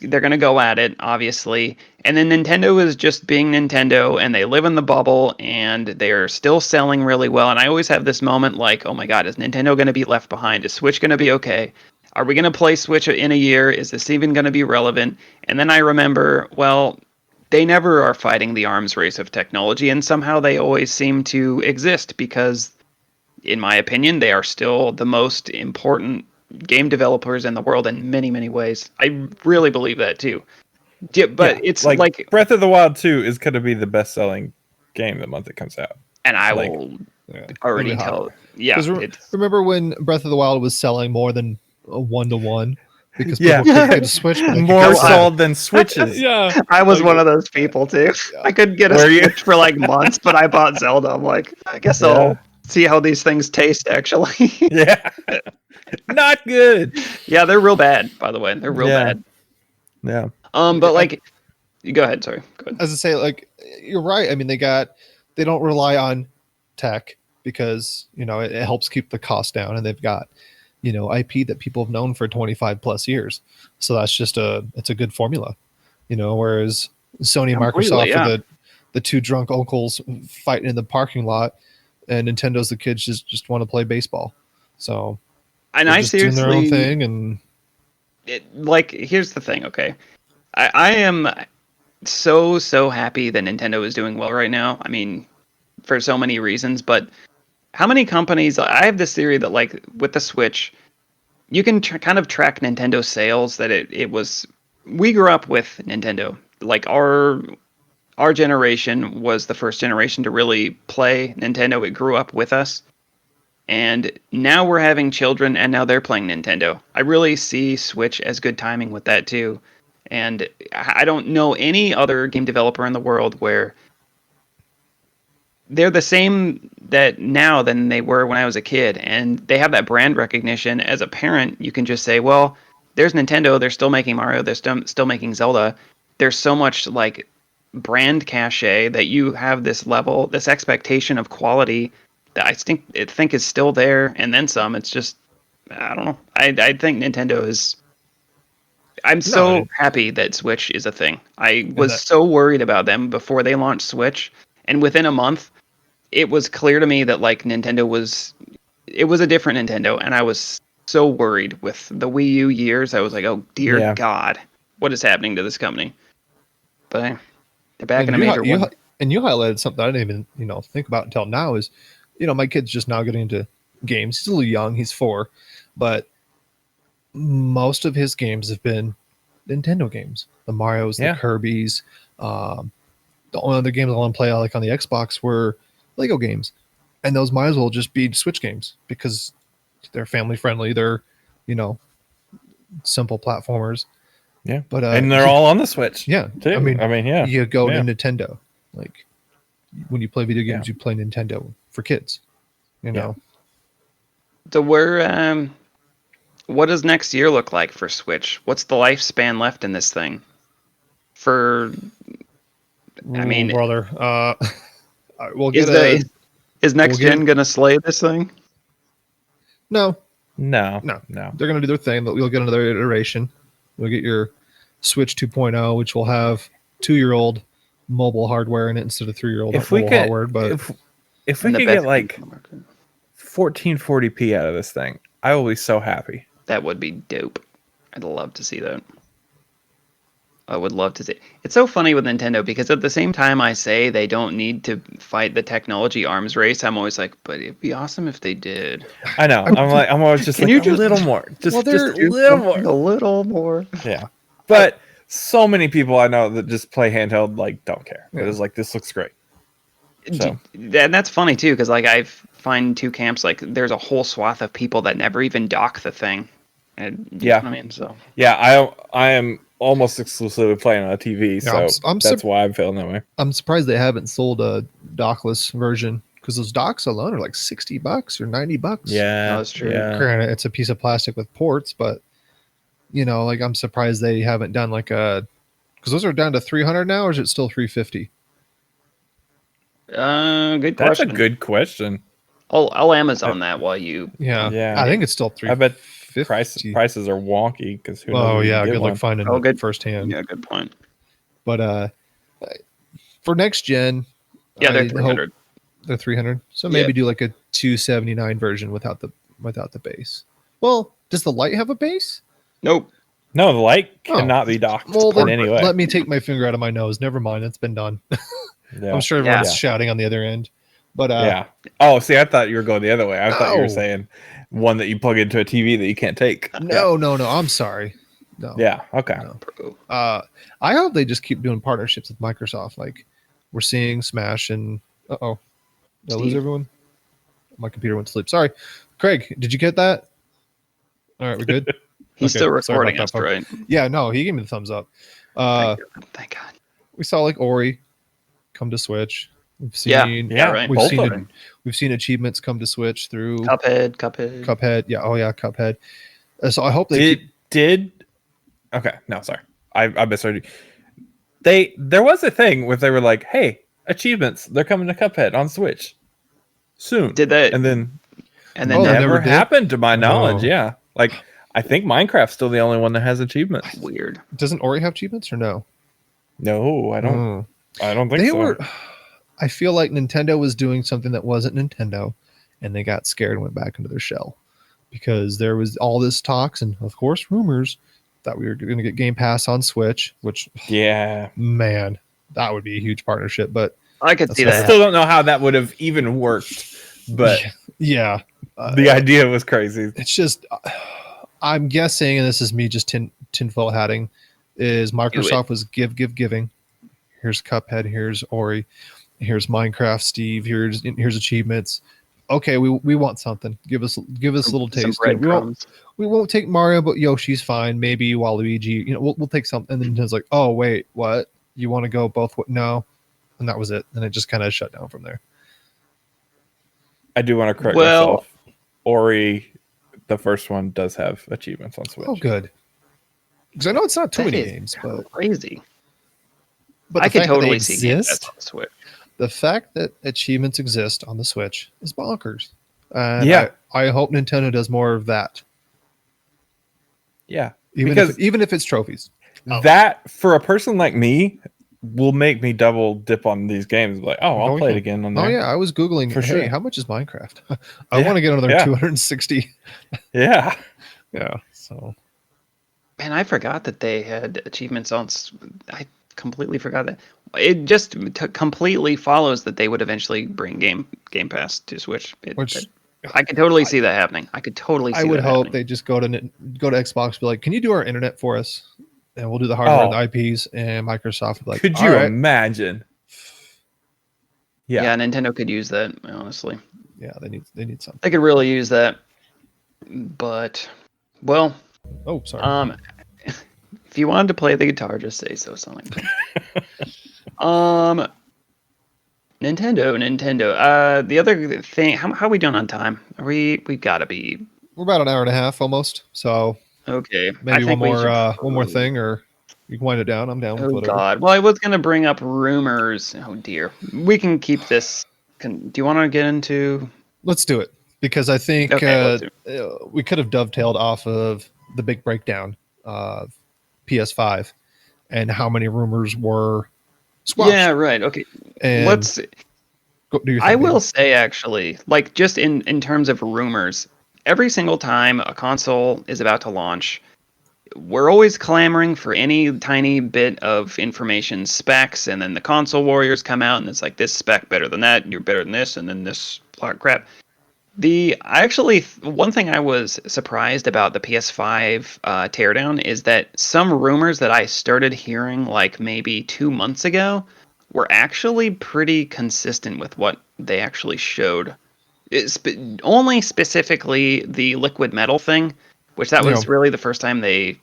They're going to go at it, obviously. And then Nintendo is just being Nintendo, and they live in the bubble, and they're still selling really well. And I always have this moment like, oh my God, is Nintendo going to be left behind? Is Switch going to be okay? Are we going to play Switch in a year? Is this even going to be relevant? And then I remember, well, they never are fighting the arms race of technology, and somehow they always seem to exist because, in my opinion, they are still the most important game developers in the world in many, many ways. I really believe that too. Yeah, but it's like, Breath of the Wild 2 is going to be the best-selling game the month it comes out. and I like- will Yeah. already It'll be hot. tell. Yeah, 'Cause remember when Breath of the Wild was selling more than a 1-to-1 because Yeah. people couldn't get a Switch, but they could More get one. sold than Switches. Yeah. I was Like- one of those people too. I couldn't get a Were you? Switch for like months, but I bought Zelda. I'm like, I guess Yeah. I'll see how these things taste. Actually, Yeah. Not good. yeah, they're real bad. By the way, they're real Yeah. bad. Yeah. But like, you go ahead. Sorry, go ahead. As I say, like you're right. I mean, they don't rely on tech because it helps keep the cost down, and they've got IP that people have known for 25 plus years. So that's just it's a good formula, Whereas Sony and Completely, Microsoft yeah. are the two drunk uncles fighting in the parking lot, and Nintendo's the kids just want to play baseball. So And they're I just doing their own seriously, thing, and here's the thing. Okay, I am so happy that Nintendo is doing well right now. I mean, for so many reasons, but how many companies? I have this theory that like with the Switch, you can kind of track Nintendo sales. That it was we grew up with Nintendo. Like our generation was the first generation to really play Nintendo. It grew up with us. And now we're having children, and now they're playing Nintendo. I really see Switch as good timing with that too. And I don't know any other game developer in the world where they're the same that now than they were when I was a kid, and they have that brand recognition. As a parent, you can just say, "Well, there's Nintendo. They're still making Mario. They're still making Zelda." There's so much like brand cachet that you have this level, this expectation of quality that I think is still there, and then some. It's just I don't know. I think Nintendo is. I'm so happy that Switch is a thing. I was so worried about them before they launched Switch, and within a month, it was clear to me that like Nintendo was a different Nintendo, and I was so worried with the Wii U years. I was like, oh dear God, what is happening to this company? But they're back in a major one. And you highlighted something I didn't even think about until now is, my kid's just now getting into games. He's a little young. He's 4, but most of his games have been Nintendo games. The Marios, the Kirby's. The only other games I want to play like on the Xbox were Lego games, and those might as well just be Switch games because they're family friendly. They're simple platformers. Yeah, but and they're all on the Switch. Yeah, too. I mean, yeah. You go to Nintendo. Like when you play video games, you play Nintendo for kids. So we're what does next year look like for Switch? What's the lifespan left in this thing? I mean, brother, we'll is get the is next we'll get- gen gonna slay this thing? no. No. They're gonna do their thing, but we'll get another iteration. We'll get your Switch 2.0, which will have 2-year-old mobile hardware in it instead of 3-year-old If we mobile could, hardware. But if we And the could best get like game on the market. 1440p out of this thing, I will be so happy. That would be dope. I'd love to see that. I would love to see. It's so funny with Nintendo because at the same time I say they don't need to fight the technology arms race, I'm always like, but it'd be awesome if they did. I know. I'm always just Can like you a just- little more, just Well, just they're- a little more. A little more. Yeah, but so many people I know that just play handheld like don't care. Yeah. It's like this looks great. So And that's funny too, because like I find two camps. Like there's a whole swath of people that never even dock the thing. And you Yeah. know what I mean, so yeah, I am almost exclusively playing on a TV, Yeah, so I'm that's why I'm feeling that way. I'm surprised they haven't sold a dockless version because those docks alone are like $60 or $90. Yeah, No, that's true. Yeah. Granted, it's a piece of plastic with ports, but like I'm surprised they haven't done like a because those are down to 300 now, or is it still 350? good That's question. a good question. I'll Amazon that while you. Yeah, Yeah. I think it's still 350. I bet prices are wonky because who knows? Oh when you yeah, get good one. luck finding Oh, it good. firsthand. Yeah, good point. But for next gen, Yeah, they're I hope 300. they're 300. So maybe Yeah. do like a 279 version without the base. Well, does the light have a base? Nope. No, the light Oh. cannot be docked Well, in then any way. let me take my finger out of my nose. Never mind, it's been done. Yeah. I'm sure everyone's Yeah. shouting on the other end. But Yeah. Oh, see, I thought you were going the other way. I thought you were No. saying one that you plug into a TV that you can't take. no. I'm sorry. No. Yeah. Okay. No. Bro. I hope they just keep doing partnerships with Microsoft. Like we're seeing Smash and did I lose Steve. everyone? My computer went to sleep. Sorry. Craig, did you get that? All right, we're good. He's Okay, still sorry recording about us, that, right? Yeah, no, he gave me the thumbs up. Thank God. We saw like Ori come to Switch. We've Yeah. seen Yeah, right. we've both seen of them. we've seen achievements come to Switch through Cuphead. Cuphead. Yeah, Cuphead. So I hope they Did okay? No, sorry, I misheard you. There was a thing where they were like, "Hey, achievements! They're coming to Cuphead on Switch soon." Did that? And then And Oh, then they never never did? happened to my knowledge. Oh. Yeah, like I think Minecraft's still the only one that has achievements. weird. doesn't Ori have achievements or no? No, I don't. Oh. I don't think They so. were. I feel like Nintendo was doing something that wasn't Nintendo, and they got scared and went back into their shell because there was all this talks and of course rumors that we were going to get Game Pass on Switch. Which Yeah, man, that would be a huge partnership. But I could see That's I that. still don't know how that would have even worked, but yeah, the idea was crazy. it's just I'm guessing, and this is me just tinfoil hatting, is Microsoft was giving. Here's Cuphead, here's Ori, here's Minecraft, Steve, here's achievements. Okay, we want something. Give us a little Some taste. breadcrumbs. We won't take Mario, but Yoshi's fine. Maybe Waluigi. We'll take something. And then Nintendo's like, oh wait, what? You want to go both? No, and that was it. And it just kind of shut down from there. I do want to correct Well- myself. Ori, the first one, does have achievements on Switch. Oh, good. Because I know it's not too That many is games, but Crazy. the I could fact that they totally see Game Pass exist. on the Switch. The fact that achievements exist on the Switch is bonkers. And Yeah. I hope Nintendo does more of that, Yeah, even Because- if it's trophies. that for a person like me will make me double dip on these games. Like, oh, I'll Oh, play yeah. it again on there. Oh yeah, I was googling. For Hey, sure. how much is Minecraft? I Yeah, want to get another yeah. 260. Yeah. Yeah. So Man, I forgot that they had achievements on. I completely forgot that. It just completely follows that they would eventually bring Game Pass to Switch. I could totally see that happening. I could totally see I would that hope happening. they just go to Xbox, be like, "Can you do our internet for us?" And we'll do the hardware and Oh. the IPs. And Microsoft would be like, Could "All you right." imagine? Yeah. Yeah. Nintendo could use that, honestly. Yeah, they need something. They could really use that. But, well, Oh, sorry. if you wanted to play the guitar, just say so, something. Nintendo. The other thing, how are we doing on time? We've got to be we're about an hour and a half almost. So Okay. I maybe think we should one more probably- thing, or you can wind it down. I'm down with Oh whatever. God. Well, I was gonna bring up rumors. Oh dear. We can keep this. Do you want to get into? Let's do it because I think Okay, let's we could have dovetailed off of the big breakdown of PS5 and how many rumors were squashed. Yeah. Right. Okay. And Let's. go do your I thing, will David. say actually, like just in terms of rumors, every single time a console is about to launch, we're always clamoring for any tiny bit of information, specs, and then the console warriors come out and it's like this spec better than that, you're better than this, and then this crap. One thing I was surprised about the PS5 teardown is that some rumors that I started hearing like maybe 2 months ago were actually pretty consistent with what they actually showed. Only specifically the liquid metal thing, which that was Yeah. really the first time they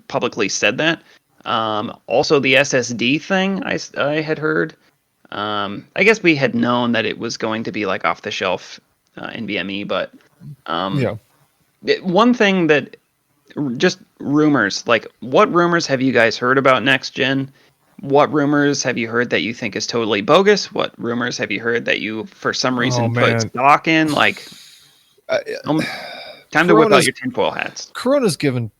publicly said that. Also, the SSD thing I had heard. I guess we had known that it was going to be like off the shelf NVMe, but Yeah. one thing that just rumors. Like, what rumors have you guys heard about next gen? What rumors have you heard that you think is totally bogus? What rumors have you heard that you, for some reason, put man. stock in? Like, time to whip out Corona's- your tinfoil hats. Corona's given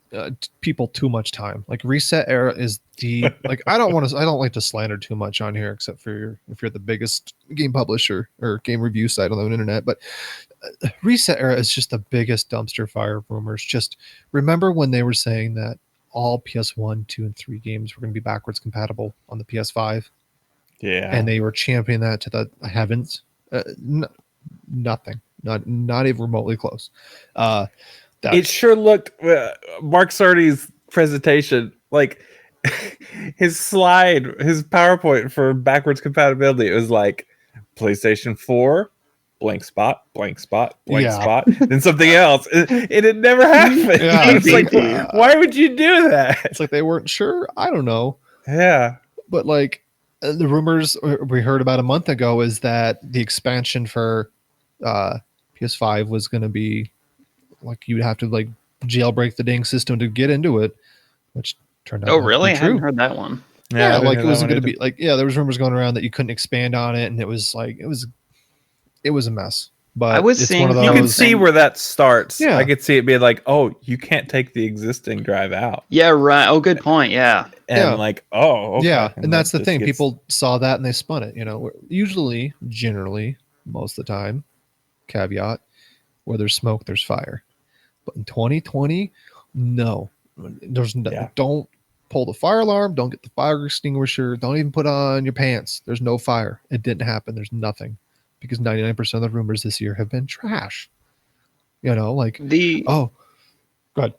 people too much time. Like Reset Era is the like I don't like to slander too much on here, except for if you're the biggest game publisher or game review site on the internet. But Reset Era is just the biggest dumpster fire of rumors. Just remember when they were saying that all PS1, 2, and 3 games were going to be backwards compatible on the PS5, Yeah. and they were championing that to the heavens. Nothing, not even remotely close. It sure looked Mark Cerny's presentation, like his slide, his PowerPoint for backwards compatibility. It was like PlayStation 4, blank spot, blank spot, blank Yeah. spot, then something else. And it never happened. Yeah, It's like, why would you do that? It's like they weren't sure. I don't know. Yeah. But like the rumors we heard about a month ago is that the expansion for PS5 was going to be like you'd have to like jailbreak the dang system to get into it, which turned out Oh, not to really? be I hadn't true. heard that one. Yeah, I like it didn't hear wasn't that going to one be like there was rumors going around that you couldn't expand on it, and it was like it was a mess. But I was it's seeing one of You those. could see where that starts. Yeah. I could see it being like, oh, you can't take the existing drive out. Yeah, right. Oh, good point. Yeah. And Yeah. like, oh, okay. Yeah, and that's the that thing. just gets- People saw that and they spun it. Usually, generally, most of the time, caveat, where there's smoke, there's fire. But in 2020, no, there's no. Yeah. Don't pull the fire alarm. Don't get the fire extinguisher. Don't even put on your pants. There's no fire. It didn't happen. There's nothing because 99% of the rumors this year have been trash. Like oh, go ahead.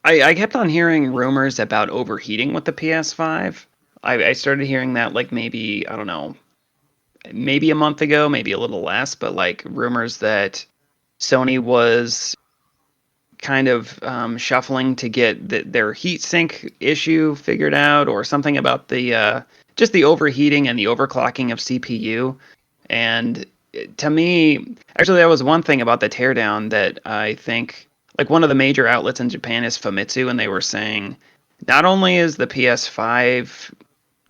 I kept on hearing rumors about overheating with the PS5. I started hearing that like maybe, I don't know, maybe a month ago, maybe a little less, but like rumors that Sony was kind of shuffling to get their heatsink issue figured out, or something about the just the overheating and the overclocking of CPU. And to me, actually, that was one thing about the teardown that I think, like, one of the major outlets in Japan is Famitsu, and they were saying not only is the PS5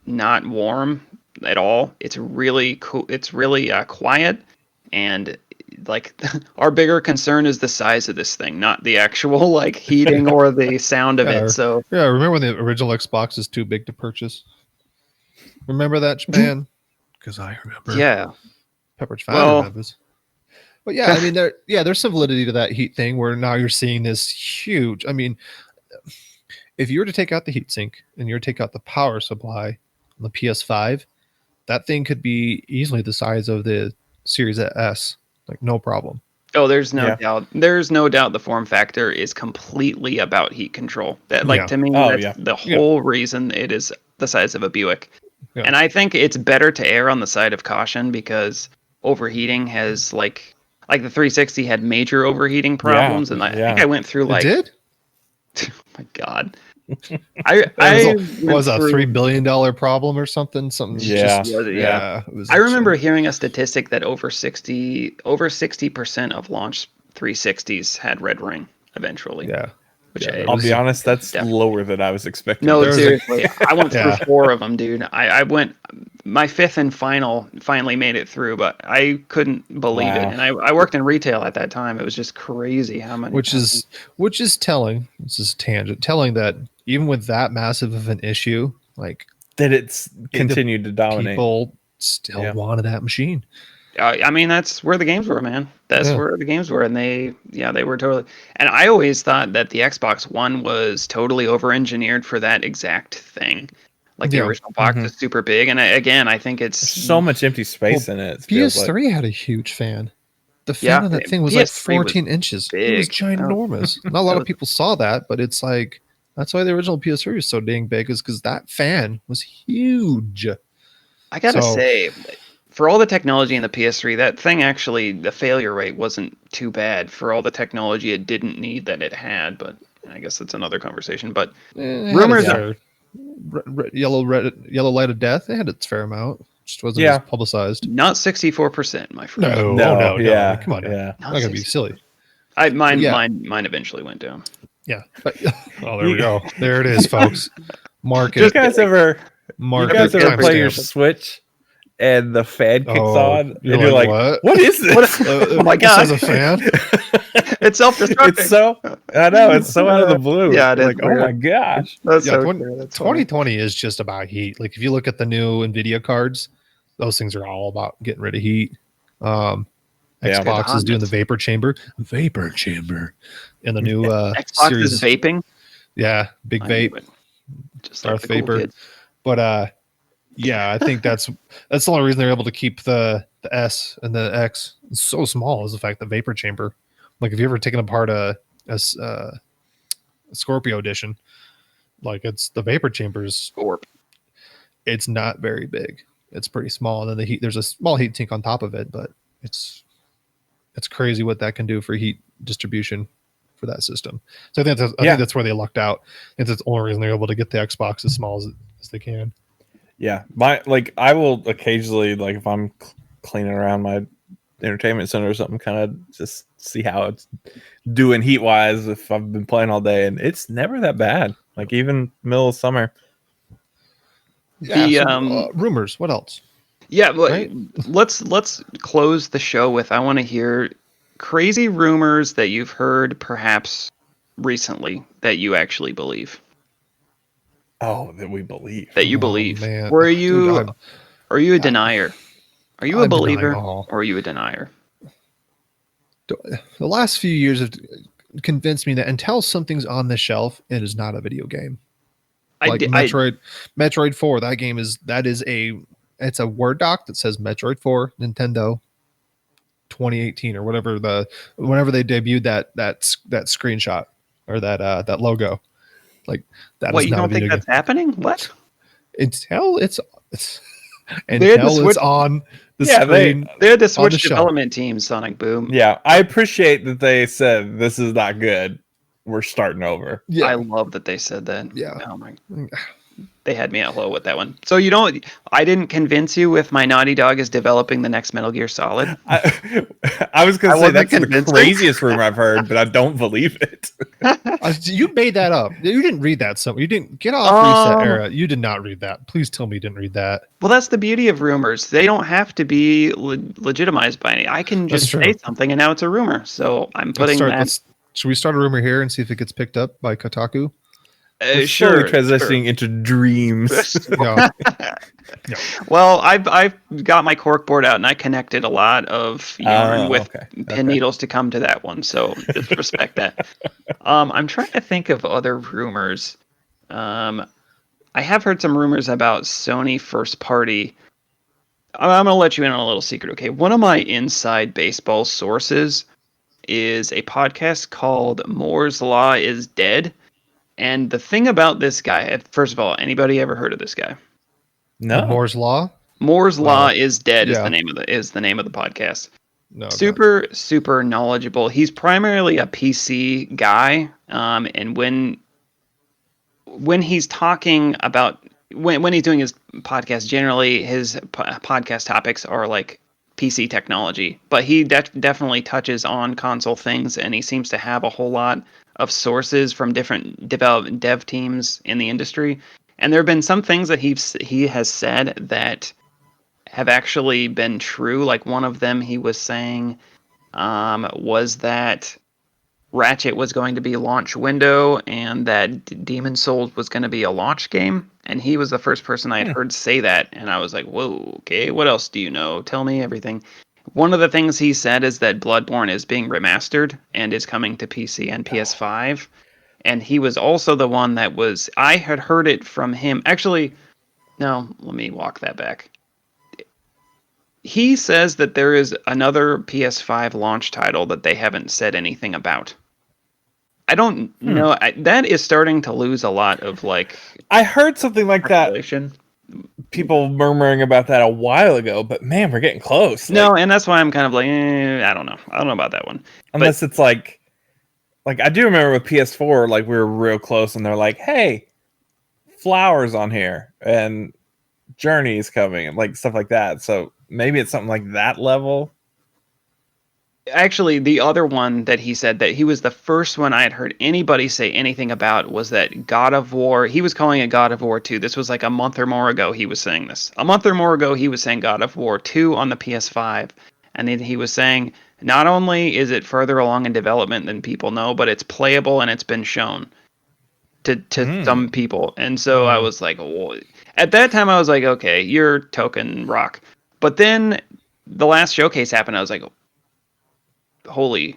not warm at all, it's really cool. It's really quiet, and like our bigger concern is the size of this thing, not the actual like heating or the sound of Yeah, it. So Yeah, remember when the original Xbox is too big to purchase? Remember that, Japan? Because I remember. yeah, Pepperidge Farm Well- remembers. But yeah, I mean, there's some validity to that heat thing where now you're seeing this huge. I mean, if you were to take out the heatsink and you were to take out the power supply on the PS5, that thing could be easily the size of the Series S, like no problem. oh, there's no Yeah. doubt. There's no doubt the form factor is completely about heat control. That, like, Yeah. to me, Oh, that's yeah. the whole reason it is the size of a Buick. Yeah. And I think it's better to err on the side of caution because overheating has like the 360 had major overheating problems, and I think I went through like, It did? oh my god, I was went a through- $3 billion problem or something. Something. Yeah. was it? Yeah. It was I remember insane. hearing a statistic that over 60% of launch 360s had red ring. eventually. Yeah. Which Yeah, I'll be honest, that's definitely- lower than I was expecting. No, There was a- seriously, I went through Yeah. 4 of them, dude. I went my 5th and finally made it through, but I couldn't believe it. Wow. And I worked in retail at that time. It was just crazy how many. which is telling. This is tangent telling that even with that massive of an issue, like that it's continued to dominate. people still wanted that machine. I mean, that's where the games were, man. That's Yeah. where the games were, and they were totally. And I always thought that the Xbox One was totally over-engineered for that exact thing. Like the Yeah. original box Mhm. is super big, and again, I think it's There's so much empty space in it. It feels like. PS3 had a huge fan. The fan Yeah, on that thing was like PS3 was 14 inches. It was big. ginormous. Not a lot of people saw that, but it's like that's why the original PS3 was so dang big, is because that fan was huge. I gotta So- say, for all the technology in the PS3, that thing actually, the failure rate wasn't too bad for all the technology it didn't need that it had. But I guess that's another conversation. But rumors are yellow light of death. It had its fair amount. Just wasn't Yeah. as publicized. not 64%, my friend. No, yeah, come on, now. yeah. Not gonna be silly. Mine Yeah. mine eventually went down. Yeah, but oh, there we go. There it is, folks. Mark You it. guys ever Timestamp play your it. Switch and the fan kicks on and you're you're like, like, what is this? Oh my This God. is a fan. It's self-destructing. It's so I know it's so out of the blue. Yeah, it is like, oh weird. my gosh. That's Yeah, so 20 true. That's funny. 2020 is just about heat. Like if you look at the new Nvidia cards, those things are all about getting rid of heat. Yeah. Xbox is doing the Hotness. vapor chamber in the new Xbox series. is vaping. Yeah, big I knew vape. it. Just Darth the cool Vapor. kids. But yeah, I think that's the only reason they're able to keep the S and the X so small is the fact that vapor chamber. Like if you ever taken apart a Scorpio edition, like it's the vapor chambers. Scorp. It's not very big. It's pretty small, and then the heat. There's a small heat sink on top of it, but it's crazy what that can do for heat distribution for that system. So I think that's where they lucked out. It's the only reason they're able to get the Xbox as small as they can. Yeah. I will occasionally, like if I'm cleaning around my entertainment center or something, kind of just see how it's doing heat wise if I've been playing all day, and it's never that bad. Like even middle of summer. The Rumors. What else? yeah, well, right? let's close the show with, I want to hear crazy rumors that you've heard perhaps recently that you actually believe. Oh, that we believe. That you Oh, believe. man. Were you Dude, are you a denier? Are you a I'm denying believer all. or are you a denier? The last few years have convinced me that until something's on the shelf, it is not a video game. Like Metroid 4, it's a Word doc that says Metroid 4 Nintendo 2018 or whenever they debuted that screenshot or that logo. Like that What, is you not a don't think video that's game. happening? What? Until it's They had to until switch- it's on the Yeah, screen. They had to On the switch shelf. development teams, Sonic Boom. Yeah, I appreciate that they said this is not good. We're starting over. Yeah. I love that they said that. Yeah. Oh my. They had me at low with that one. So I didn't convince you with my Naughty Dog is developing the next Metal Gear Solid. I was going I to say wasn't that's the convincing. craziest rumor I've heard, but I don't believe it. You made that up. You didn't read that. So you didn't get off Reset Um, Era. You did not read that. Please tell me you didn't read that. Well, that's the beauty of rumors. They don't have to be legitimized by any. I can That's just true. say something and now it's a rumor. So I'm putting that. Should we start a rumor here and see if it gets picked up by Kotaku? We're Sure. slowly transitioning into dreams. No. Well, I've got my cork board out and I connected a lot of yarn with pin needles to come to that one. So just respect that. I'm trying to think of other rumors. I have heard some rumors about Sony first party. I'm going to let you in on a little secret. Okay. One of my inside baseball sources is a podcast called Moore's Law is Dead. And the thing about this guy, first of all, anybody ever heard of this guy? No. Moore's Law? Moore's Law is Dead is yeah. the name of the podcast. No. Super knowledgeable. He's primarily a PC guy, and when he's talking about when he's doing his podcast, generally his podcast topics are like PC technology, but he definitely touches on console things, and he seems to have a whole lot of sources from different dev teams in the industry. And there have been some things that he has said that have actually been true. Like one of them, he was saying was that Ratchet was going to be launch window, and that Demon Souls was going to be a launch game. And he was the first person I had heard say that, and I was like, "Whoa, okay, what else do you know? Tell me everything." One of the things he said is that Bloodborne is being remastered and is coming to PC and PS5. And he was also the one that was, I had heard it from him. Actually, no, let me walk that back. He says that there is another PS5 launch title that they haven't said anything about. I don't know. That is starting to lose a lot of like. I heard something like that. Speculation. People murmuring about that a while ago, but man, we're getting close. No, and that's why I'm kind of like, I don't know. I don't know about that one. Unless it's like I do remember with PS4, like we were real close, and they're like, "Hey, flowers on here, and Journey's coming," and like stuff like that. So maybe it's something like that level. Actually, the other one that he said that he was the first one I had heard anybody say anything about was that God of War. He was calling it God of War 2. This was like a month or more ago he was saying this. A month or more ago he was saying God of War 2 on the PS5. And then he was saying not only is it further along in development than people know, but it's playable and it's been shown to some people. And so I was like, whoa. At that time I was like, okay, you're token rock. But then the last showcase happened. I was like, holy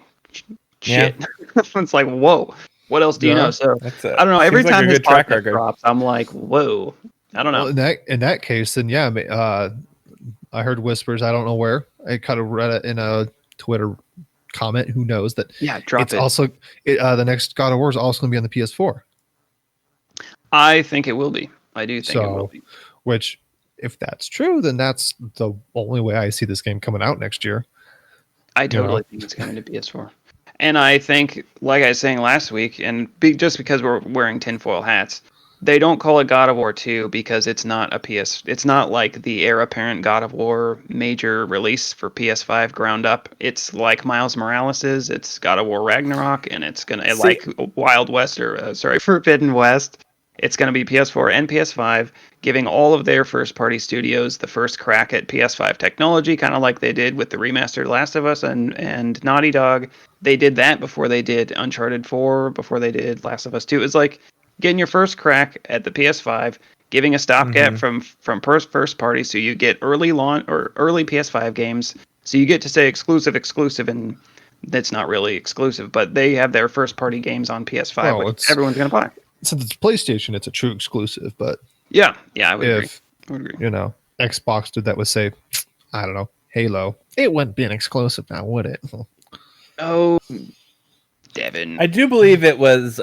shit. It's like, whoa, what else do you know? So I don't know, every time his podcast drops I'm like, whoa, I don't know. Well, in that case, then yeah, I heard whispers, I don't know where, I kind of read it in a Twitter comment, who knows, that drop it. Also the next God of War is also going to be on the PS4. I think it will be. I do think it will be. Which, if that's true, then that's the only way I see this game coming out next year. I totally think it's coming to PS4. And I think, like I was saying last week, and just because we're wearing tinfoil hats, they don't call it God of War 2 because it's not it's not like the heir apparent God of War major release for PS5 ground up. It's like Miles Morales', it's God of War Ragnarok, and it's gonna like Wild West Forbidden West. It's going to be PS4 and PS5, giving all of their first-party studios the first crack at PS5 technology, kind of like they did with the remastered Last of Us and Naughty Dog. They did that before they did Uncharted 4, before they did Last of Us 2. It's like getting your first crack at the PS5, giving a stopgap from first party, so you get early launch or early PS5 games, so you get to say exclusive, and that's not really exclusive, but they have their first-party games on PS5, which everyone's going to buy. Since it's PlayStation, it's a true exclusive, but yeah, I would agree. You know, Xbox did that with, say, I don't know, Halo, it wouldn't be an exclusive now, would it? Oh, Devin. I do believe it was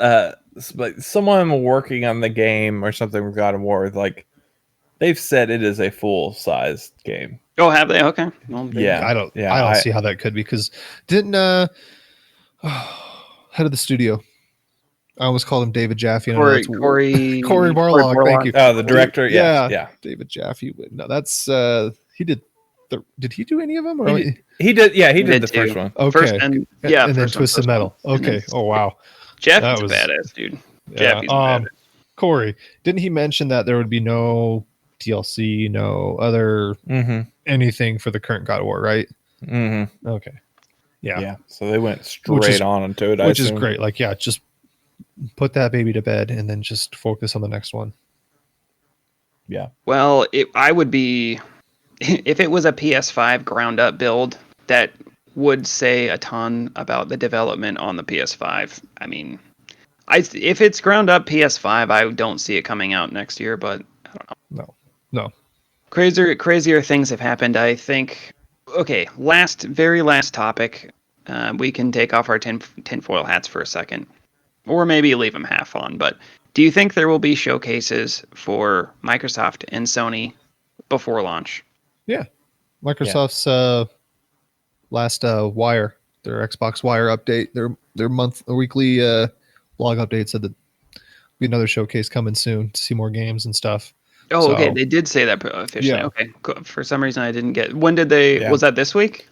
someone working on the game or something with God of War. Like, they've said it is a full-sized game. Oh, have they? Okay. Well, I don't see how that could be, because didn't head of the studio, I almost called him David Jaffe. Corey Barlog. Thank you. Oh, the director. Yeah. David Jaffe. No, that's he did. Did he do any of them? Or he did. Yeah, he did the first one. Okay. First and then Twisted Metal. Okay. Oh wow. Jeff is a badass dude. Yeah. Badass. Corey, didn't he mention that there would be no DLC, no other anything for the current God of War, right? Mm-hmm. Okay. Yeah. So they went straight on into it, which is great. Like, just put that baby to bed and then just focus on the next one. Yeah. Well, I would be, if it was a PS5 ground up build, that would say a ton about the development on the PS5. I mean, if it's ground up PS5, I don't see it coming out next year, but I don't know. No. Crazier things have happened, I think. Okay, very last topic. We can take off our tinfoil hats for a second. Or maybe leave them half on. But do you think there will be showcases for Microsoft and Sony before launch? Yeah. Microsoft's last Wire, their Xbox Wire update, their weekly blog update said that there'll be another showcase coming soon to see more games and stuff. Oh, okay. So, They did say that officially. Yeah. Okay. Cool. For some reason, I didn't get. When did they? Yeah. Was that this week?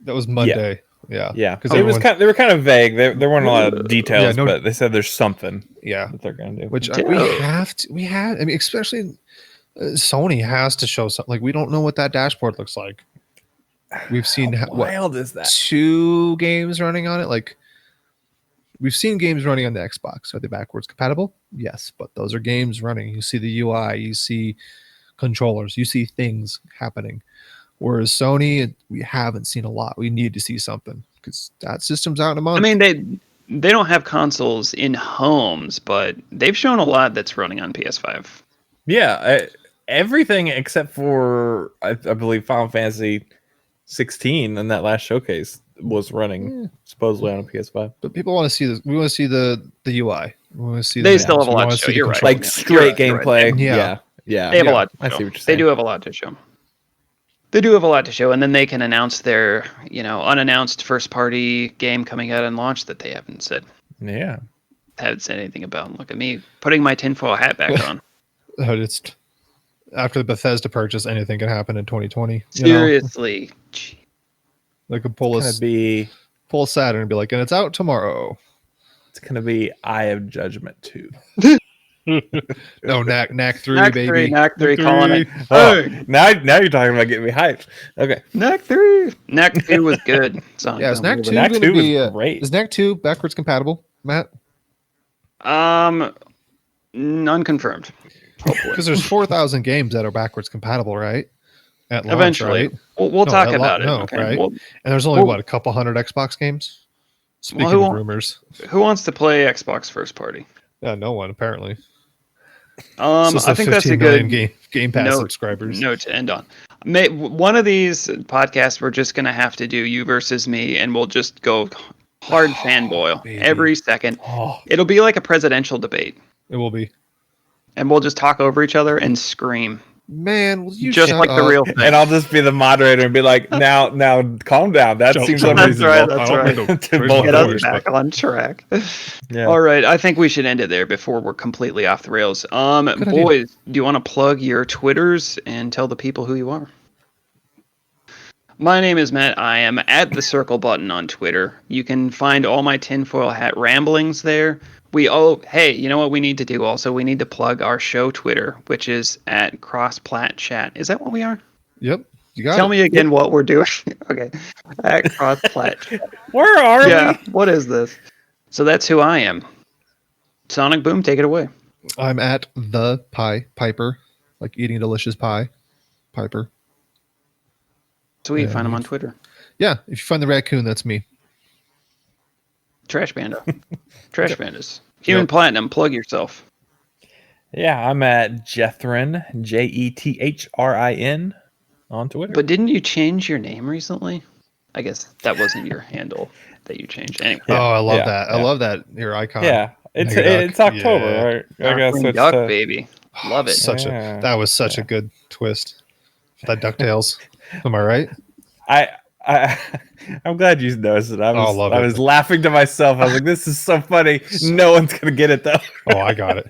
that was Monday. Yeah. Yeah, Because it was they were kind of vague. There weren't a lot of details, no- but they said there's something Yeah. that they're going to do. Which Dude. we have. I mean, especially Sony has to show something. Like, we don't know what that dashboard looks like. We've seen How what wild is that? 2 games running on it. Like, we've seen games running on the Xbox. Are they backwards compatible? Yes, but those are games running. You see the UI, you see controllers, you see things happening. Whereas Sony, we haven't seen a lot. We need to see something because that system's out in a month. I mean, they don't have consoles in homes, but they've shown a lot that's running on PS5. Yeah, everything except for I believe Final Fantasy 16 in that last showcase was running supposedly on a PS5. But people want to see this. We want to see the UI. We want to see. They the still menus. have a We lot wanna to show. see the You're right. controls. Like straight You're right. gameplay. Yeah. Yeah. They have a lot to I show. see what you're They saying. do have a lot to show. They do have a lot to show, and then they can announce their, unannounced first-party game coming out and launch that they haven't said anything about. Look at me putting my tinfoil hat back on. It's after the Bethesda purchase, anything can happen in 2020. Seriously. They could pull It's a Saturn and be like, and it's out tomorrow. gonna be Eye of Judgment 2. No, Knack 3, Knack baby. 3, Knack 3, calling it. Oh, Hey, now you're talking about getting me hyped. Okay. Knack 3. Knack 2 was good. Yeah, is Knack 2 Knack going to 2 was be great. Is Knack 2 backwards compatible, Matt? Unconfirmed. Hopefully. Because there's 4,000 games that are backwards compatible, right? At launch, Eventually. right? We'll No, talk at about it. no, Okay. right? Well, And there's only Well- a couple hundred Xbox games. Speaking who of won't- rumors, who wants to play Xbox first party? yeah, no one apparently. I think that's a 15 million good Game Pass note- subscribers. note to end on. One of these podcasts we're just going to have to do you versus me, and we'll just go hard fanboy baby. every second. Oh, It'll be like a presidential debate, It will be. and we'll just talk over each other and scream. Man, will you Just shut like the up? real thing. and I'll just be the moderator and be like, now, calm down. That Don't- seems don't- unreasonable. That's right, that's I don't right. mean to To raise both my Get of us voice, back but on track. Yeah. All right, I think we should end it there before we're completely off the rails. idea. Boys, do you want to plug your Twitters and tell the people who you are? My name is Matt. I am at the circle button on Twitter. You can find all my tinfoil hat ramblings there. Hey, you know what we need to do also? We need to plug our show Twitter, which is at CrossPlat Chat. Is that what we are? Yep, you got Tell it. me again what we're doing. Okay. At CrossPlat Chat. Where are Yeah, we? what is this? So that's who I am. Sonic Boom, take it away. I'm at the Pie Piper, like eating delicious pie. Piper. Sweet, Yeah, find him we- on Twitter. Yeah, if you find the raccoon, that's me. Trash Panda. Trash Pandas. Human Yep. Platinum, plug yourself. Yeah, I'm at Jethrin, Jethrin, on Twitter. But didn't you change your name recently? I guess that wasn't your handle that you changed. Anyway. Oh, I love yeah, that. I yeah. love that. Your icon. yeah, it's Negaduck. it's October, Yeah. right? I guess Darkwing it's Duck, baby. Love it. Yeah. That was such a good twist. That DuckTales. Am I right? I'm glad you noticed it. I Oh, I love it. was laughing to myself. I was like, "This is so funny." No one's gonna get it though. Oh, I got it.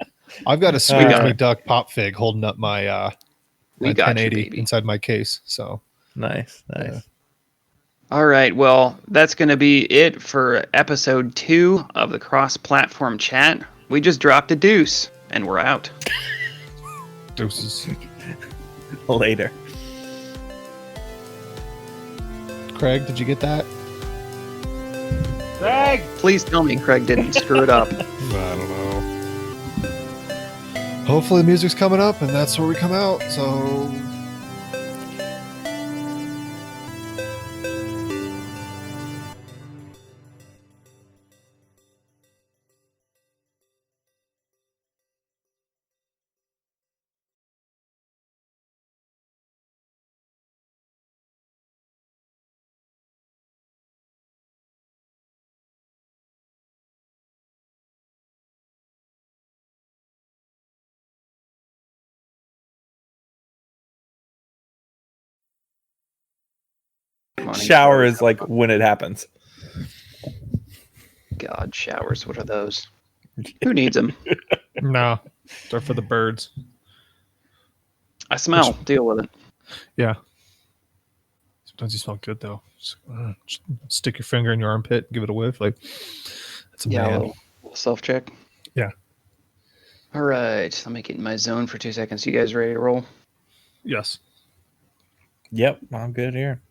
I've got a Scrooge got it. McDuck pop fig holding up my We my got you, 1080 baby. inside my case. So Nice. Yeah. All right. Well, that's going to be it for episode 2 of the cross-platform chat. We just dropped a deuce, and we're out. deuces. Later. Craig, did you get that? Please tell me Craig didn't screw it up. I don't know. Hopefully, the music's coming up, and that's where we come out. So Morning. Shower is like when it happens. God, showers. What are those? Who needs them? no, they're for the birds. I smell. Deal with it. Yeah. Sometimes you smell good though. Just stick your finger in your armpit, give it a whiff. Like that's a Yeah, man. a little self check. Yeah. All right. Let me get in my zone for 2 seconds. You guys ready to roll? Yes. Yep, I'm good here.